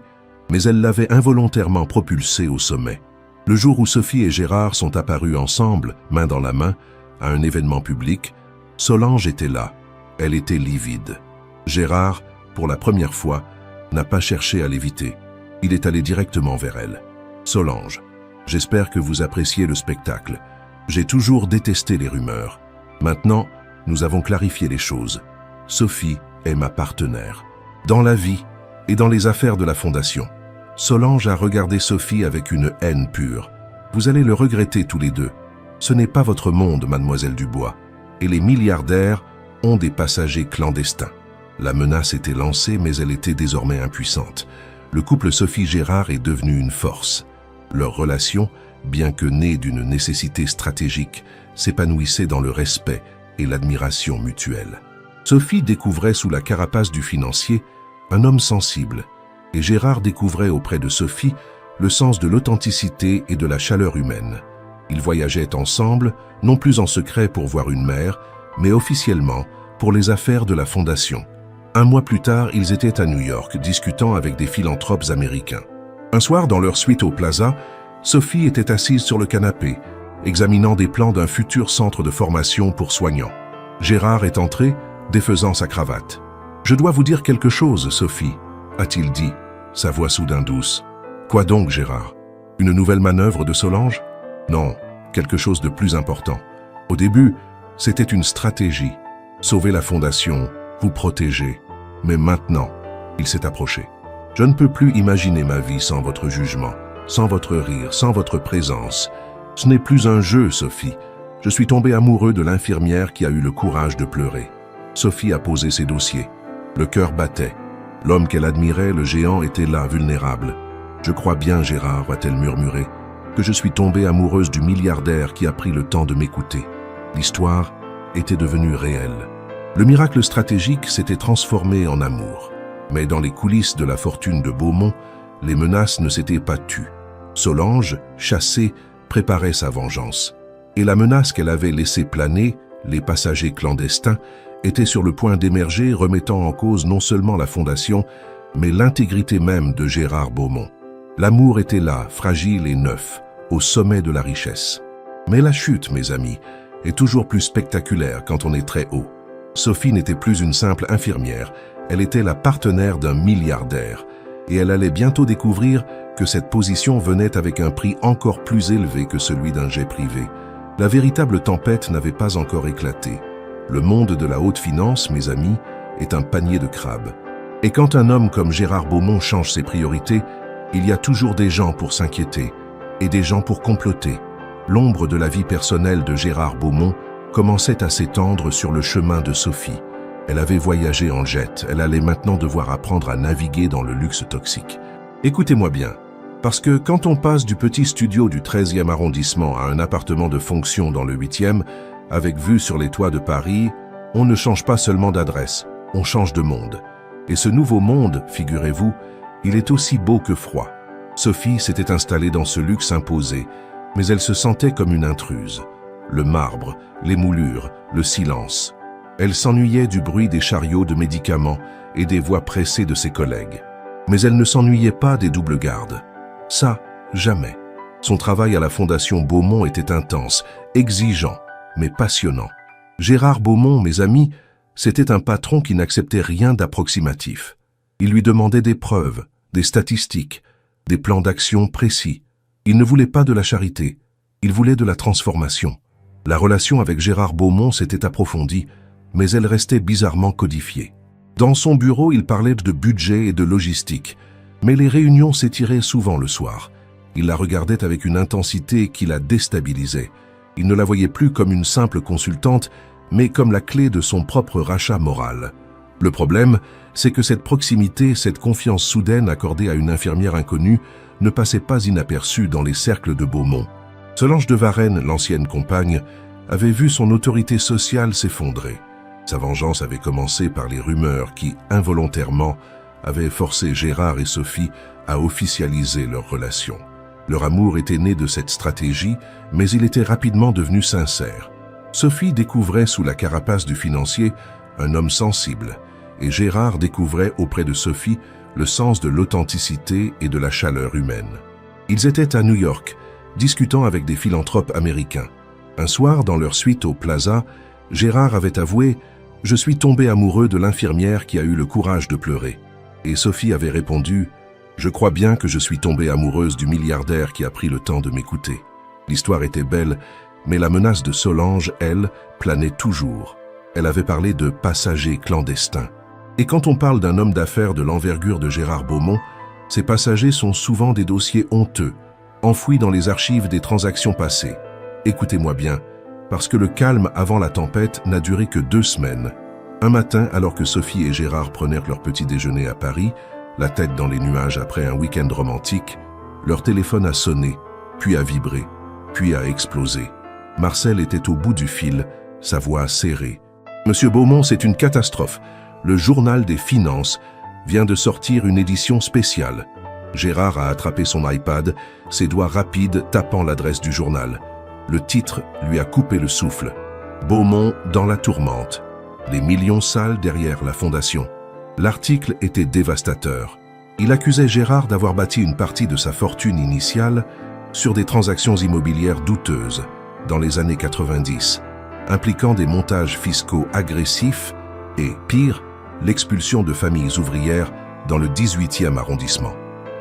mais elle l'avait involontairement propulsée au sommet. Le jour où Sophie et Gérard sont apparus ensemble, main dans la main, à un événement public, Solange était là. Elle était livide. Gérard, pour la première fois, n'a pas cherché à l'éviter. Il est allé directement vers elle. « Solange, j'espère que vous appréciez le spectacle. J'ai toujours détesté les rumeurs. Maintenant, nous avons clarifié les choses. Sophie est ma partenaire. Dans la vie et dans les affaires de la Fondation. » Solange a regardé Sophie avec une haine pure. « Vous allez le regretter tous les deux. Ce n'est pas votre monde, mademoiselle Dubois. Et les milliardaires ont des passagers clandestins. » La menace était lancée, mais elle était désormais impuissante. Le couple Sophie-Gérard est devenu une force. Leur relation, bien que née d'une nécessité stratégique, s'épanouissait dans le respect et l'admiration mutuelle. Sophie découvrait sous la carapace du financier un homme sensible, et Gérard découvrait auprès de Sophie le sens de l'authenticité et de la chaleur humaine. Ils voyageaient ensemble, non plus en secret pour voir une mère, mais officiellement pour les affaires de la Fondation. Un mois plus tard, ils étaient à New York, discutant avec des philanthropes américains. Un soir, dans leur suite au Plaza, Sophie était assise sur le canapé, examinant des plans d'un futur centre de formation pour soignants. Gérard est entré, défaisant sa cravate. « Je dois vous dire quelque chose, Sophie, » a-t-il dit, sa voix soudain douce. « Quoi donc, Gérard? Une nouvelle manœuvre de Solange? Non, quelque chose de plus important. Au début, c'était une stratégie. Sauver la Fondation, vous protéger. Mais maintenant, il s'est approché. Je ne peux plus imaginer ma vie sans votre jugement, sans votre rire, sans votre présence. Ce n'est plus un jeu, Sophie. Je suis tombé amoureux de l'infirmière qui a eu le courage de pleurer. » Sophie a posé ses dossiers. Le cœur battait. L'homme qu'elle admirait, le géant, était là, vulnérable. « Je crois bien, Gérard, va-t-elle murmurer, que je suis tombée amoureuse du milliardaire qui a pris le temps de m'écouter. » L'histoire était devenue réelle. Le miracle stratégique s'était transformé en amour. Mais dans les coulisses de la fortune de Beaumont, les menaces ne s'étaient pas tues. Solange, chassée, préparait sa vengeance. Et la menace qu'elle avait laissée planer, les passagers clandestins, était sur le point d'émerger, remettant en cause non seulement la Fondation, mais l'intégrité même de Gérard Beaumont. L'amour était là, fragile et neuf, au sommet de la richesse. Mais la chute, mes amis, est toujours plus spectaculaire quand on est très haut. Sophie n'était plus une simple infirmière, elle était la partenaire d'un milliardaire, et elle allait bientôt découvrir que cette position venait avec un prix encore plus élevé que celui d'un jet privé. La véritable tempête n'avait pas encore éclaté. Le monde de la haute finance, mes amis, est un panier de crabes. Et quand un homme comme Gérard Beaumont change ses priorités, il y a toujours des gens pour s'inquiéter et des gens pour comploter. L'ombre de la vie personnelle de Gérard Beaumont commençait à s'étendre sur le chemin de Sophie. Elle avait voyagé en jet, elle allait maintenant devoir apprendre à naviguer dans le luxe toxique. Écoutez-moi bien, parce que quand on passe du petit studio du 13e arrondissement à un appartement de fonction dans le 8e, avec vue sur les toits de Paris, on ne change pas seulement d'adresse, on change de monde. Et ce nouveau monde, figurez-vous, il est aussi beau que froid. Sophie s'était installée dans ce luxe imposé, mais elle se sentait comme une intruse. Le marbre, les moulures, le silence. Elle s'ennuyait du bruit des chariots de médicaments et des voix pressées de ses collègues. Mais elle ne s'ennuyait pas des doubles gardes. Ça, jamais. Son travail à la Fondation Beaumont était intense, exigeant, mais passionnant. Gérard Beaumont, mes amis, c'était un patron qui n'acceptait rien d'approximatif. Il lui demandait des preuves, des statistiques, des plans d'action précis. Il ne voulait pas de la charité, il voulait de la transformation. La relation avec Gérard Beaumont s'était approfondie, mais elle restait bizarrement codifiée. Dans son bureau, il parlait de budget et de logistique, mais les réunions s'étiraient souvent le soir. Il la regardait avec une intensité qui la déstabilisait. Il ne la voyait plus comme une simple consultante, mais comme la clé de son propre rachat moral. Le problème, c'est que cette proximité, cette confiance soudaine accordée à une infirmière inconnue ne passait pas inaperçue dans les cercles de Beaumont. Solange de Varenne, l'ancienne compagne, avait vu son autorité sociale s'effondrer. Sa vengeance avait commencé par les rumeurs qui, involontairement, avaient forcé Gérard et Sophie à officialiser leur relation. Leur amour était né de cette stratégie, mais il était rapidement devenu sincère. Sophie découvrait sous la carapace du financier un homme sensible, et Gérard découvrait auprès de Sophie le sens de l'authenticité et de la chaleur humaine. Ils étaient à New York, discutant avec des philanthropes américains. Un soir, dans leur suite au Plaza, Gérard avait avoué « Je suis tombé amoureux de l'infirmière qui a eu le courage de pleurer ». Et Sophie avait répondu « Je crois bien que je suis tombée amoureuse du milliardaire qui a pris le temps de m'écouter ». L'histoire était belle, mais la menace de Solange, elle, planait toujours. Elle avait parlé de passagers clandestins. Et quand on parle d'un homme d'affaires de l'envergure de Gérard Beaumont, ces passagers sont souvent des dossiers honteux, enfouis dans les archives des transactions passées. Écoutez-moi bien, parce que le calme avant la tempête n'a duré que 2 semaines. Un matin, alors que Sophie et Gérard prenaient leur petit déjeuner à Paris, la tête dans les nuages après un week-end romantique, leur téléphone a sonné, puis a vibré, puis a explosé. Marcel était au bout du fil, sa voix serrée. « Monsieur Beaumont, c'est une catastrophe. Le journal des finances vient de sortir une édition spéciale. » Gérard a attrapé son iPad, ses doigts rapides tapant l'adresse du journal. Le titre lui a coupé le souffle. « Beaumont dans la tourmente. Les millions sales derrière la fondation. » L'article était dévastateur. Il accusait Gérard d'avoir bâti une partie de sa fortune initiale sur des transactions immobilières douteuses dans les années 90, impliquant des montages fiscaux agressifs et, pire, l'expulsion de familles ouvrières dans le 18e arrondissement.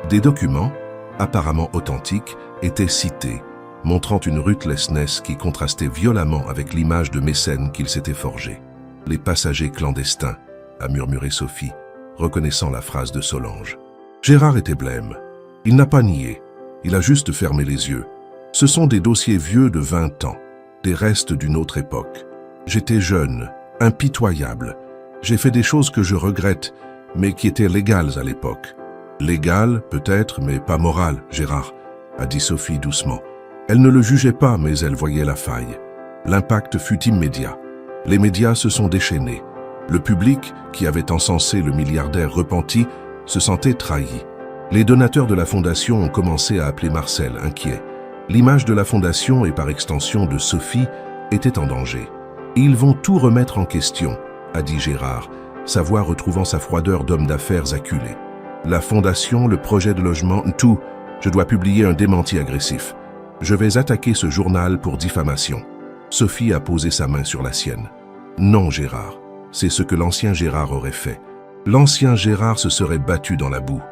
Des documents, apparemment authentiques, étaient cités, montrant une ruthlessness qui contrastait violemment avec l'image de mécène qu'il s'était forgée. « Les passagers clandestins », a murmuré Sophie, reconnaissant la phrase de Solange. Gérard était blême. Il n'a pas nié. Il a juste fermé les yeux. Ce sont des dossiers vieux de 20 ans, des restes d'une autre époque. J'étais jeune, impitoyable. J'ai fait des choses que je regrette, mais qui étaient légales à l'époque. Légales, peut-être, mais pas morales, Gérard, a dit Sophie doucement. Elle ne le jugeait pas, mais elle voyait la faille. L'impact fut immédiat. Les médias se sont déchaînés. Le public, qui avait encensé le milliardaire repenti, se sentait trahi. Les donateurs de la fondation ont commencé à appeler Marcel, inquiet. L'image de la fondation et par extension de Sophie était en danger. « Ils vont tout remettre en question », a dit Gérard, sa voix retrouvant sa froideur d'homme d'affaires acculé. « La fondation, le projet de logement, tout, je dois publier un démenti agressif. Je vais attaquer ce journal pour diffamation. » Sophie a posé sa main sur la sienne. « Non, Gérard, c'est ce que l'ancien Gérard aurait fait. L'ancien Gérard se serait battu dans la boue.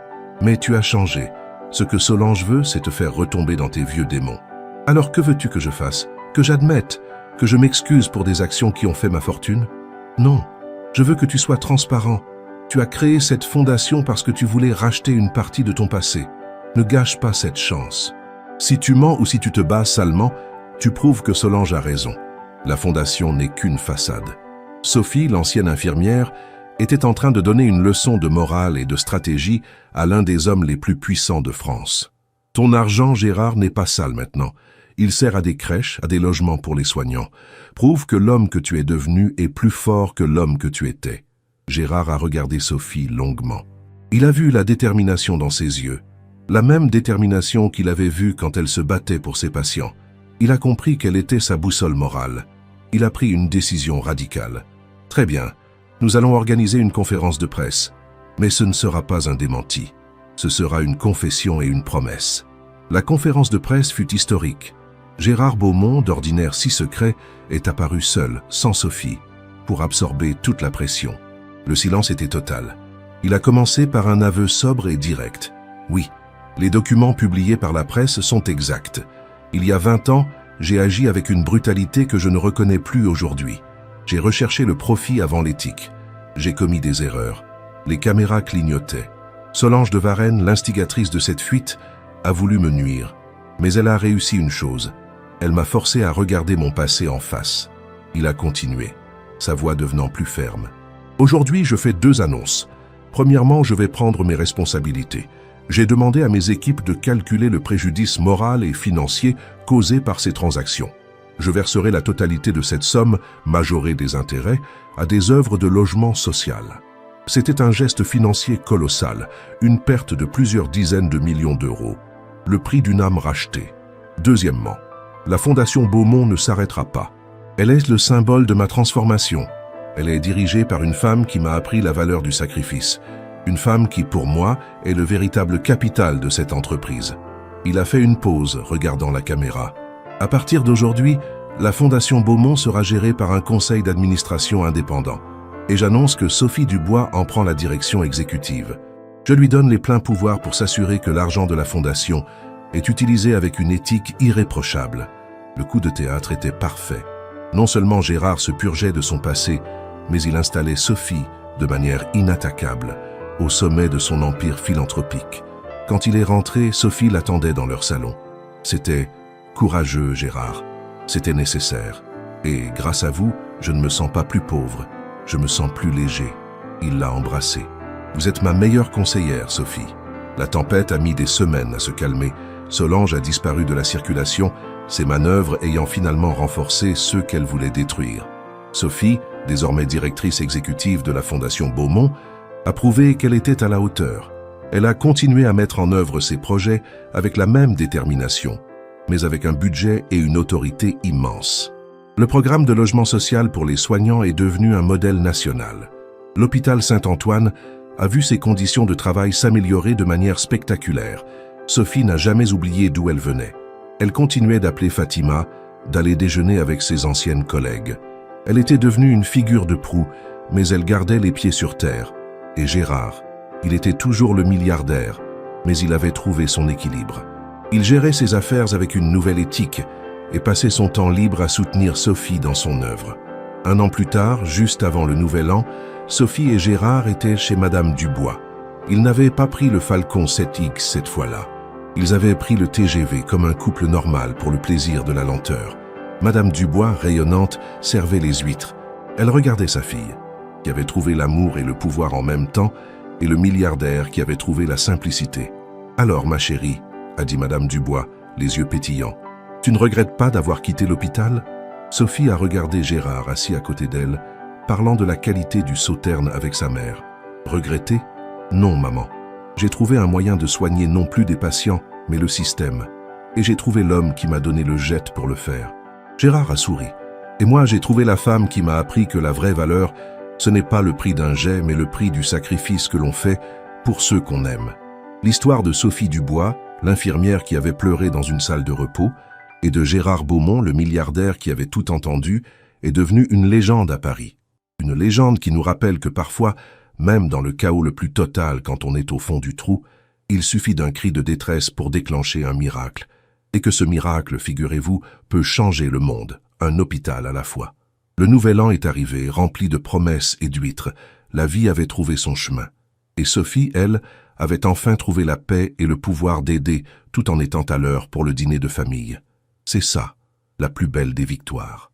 Mais tu as changé. Ce que Solange veut, c'est te faire retomber dans tes vieux démons. Alors que veux-tu que je fasse? Que j'admette? Que je m'excuse pour des actions qui ont fait ma fortune? Non, je veux que tu sois transparent. Tu as créé cette fondation parce que tu voulais racheter une partie de ton passé. Ne gâche pas cette chance. Si tu mens ou si tu te bats salement, tu prouves que Solange a raison. La fondation n'est qu'une façade. Sophie, l'ancienne infirmière, était en train de donner une leçon de morale et de stratégie à l'un des hommes les plus puissants de France. Ton argent, Gérard, n'est pas sale maintenant. Il sert à des crèches, à des logements pour les soignants. Prouve que l'homme que tu es devenu est plus fort que l'homme que tu étais. Gérard a regardé Sophie longuement. Il a vu la détermination dans ses yeux, la même détermination qu'il avait vue quand elle se battait pour ses patients. Il a compris quelle était sa boussole morale. Il a pris une décision radicale. Très bien. Nous allons organiser une conférence de presse. Mais ce ne sera pas un démenti. Ce sera une confession et une promesse. La conférence de presse fut historique. Gérard Beaumont, d'ordinaire si secret, est apparu seul, sans Sophie, pour absorber toute la pression. Le silence était total. Il a commencé par un aveu sobre et direct. Oui, les documents publiés par la presse sont exacts. Il y a 20 ans, j'ai agi avec une brutalité que je ne reconnais plus aujourd'hui. J'ai recherché le profit avant l'éthique. J'ai commis des erreurs. Les caméras clignotaient. Solange de Varenne, l'instigatrice de cette fuite, a voulu me nuire. Mais elle a réussi une chose. Elle m'a forcé à regarder mon passé en face. Il a continué, sa voix devenant plus ferme. Aujourd'hui, je fais 2 annonces. Premièrement, je vais prendre mes responsabilités. J'ai demandé à mes équipes de calculer le préjudice moral et financier causé par ces transactions. Je verserai la totalité de cette somme, majorée des intérêts, à des œuvres de logement social. C'était un geste financier colossal, une perte de plusieurs dizaines de millions d'euros. Le prix d'une âme rachetée. Deuxièmement, la Fondation Beaumont ne s'arrêtera pas. Elle est le symbole de ma transformation. Elle est dirigée par une femme qui m'a appris la valeur du sacrifice. Une femme qui, pour moi, est le véritable capital de cette entreprise. Il a fait une pause, regardant la caméra. À partir d'aujourd'hui, la Fondation Beaumont sera gérée par un conseil d'administration indépendant. Et j'annonce que Sophie Dubois en prend la direction exécutive. Je lui donne les pleins pouvoirs pour s'assurer que l'argent de la Fondation est utilisé avec une éthique irréprochable. Le coup de théâtre était parfait. Non seulement Gérard se purgeait de son passé, mais il installait Sophie de manière inattaquable au sommet de son empire philanthropique. Quand il est rentré, Sophie l'attendait dans leur salon. C'était courageux, Gérard. C'était nécessaire. Et grâce à vous, je ne me sens pas plus pauvre. Je me sens plus léger. Il l'a embrassée. Vous êtes ma meilleure conseillère, Sophie. La tempête a mis des semaines à se calmer. Solange a disparu de la circulation, ses manœuvres ayant finalement renforcé ceux qu'elle voulait détruire. Sophie, désormais directrice exécutive de la Fondation Beaumont, a prouvé qu'elle était à la hauteur. Elle a continué à mettre en œuvre ses projets avec la même détermination, mais avec un budget et une autorité immenses. Le programme de logement social pour les soignants est devenu un modèle national. L'hôpital Saint-Antoine a vu ses conditions de travail s'améliorer de manière spectaculaire. Sophie n'a jamais oublié d'où elle venait. Elle continuait d'appeler Fatima, d'aller déjeuner avec ses anciennes collègues. Elle était devenue une figure de proue, mais elle gardait les pieds sur terre. Et Gérard, il était toujours le milliardaire, mais il avait trouvé son équilibre. Il gérait ses affaires avec une nouvelle éthique et passait son temps libre à soutenir Sophie dans son œuvre. 1 an plus tard, juste avant le Nouvel An, Sophie et Gérard étaient chez Madame Dubois. Ils n'avaient pas pris le Falcon 7X cette fois-là. Ils avaient pris le TGV comme un couple normal pour le plaisir de la lenteur. Madame Dubois, rayonnante, servait les huîtres. Elle regardait sa fille, qui avait trouvé l'amour et le pouvoir en même temps, et le milliardaire qui avait trouvé la simplicité. « Alors, ma chérie, » a dit Madame Dubois, les yeux pétillants, « tu ne regrettes pas d'avoir quitté l'hôpital ?» Sophie a regardé Gérard assis à côté d'elle, parlant de la qualité du sauterne avec sa mère. « Regretter ? Non, maman. J'ai trouvé un moyen de soigner non plus des patients, mais le système. Et j'ai trouvé l'homme qui m'a donné le jet pour le faire. » Gérard a souri. « Et moi, j'ai trouvé la femme qui m'a appris que la vraie valeur, ce n'est pas le prix d'un jet, mais le prix du sacrifice que l'on fait pour ceux qu'on aime. » L'histoire de Sophie Dubois, l'infirmière qui avait pleuré dans une salle de repos, et de Gérard Beaumont, le milliardaire qui avait tout entendu, est devenue une légende à Paris. Une légende qui nous rappelle que parfois, même dans le chaos le plus total quand on est au fond du trou, il suffit d'un cri de détresse pour déclencher un miracle. Et que ce miracle, figurez-vous, peut changer le monde, un hôpital à la fois. Le Nouvel An est arrivé, rempli de promesses et d'huîtres. La vie avait trouvé son chemin. Et Sophie, elle, avait enfin trouvé la paix et le pouvoir d'aider tout en étant à l'heure pour le dîner de famille. C'est ça, la plus belle des victoires.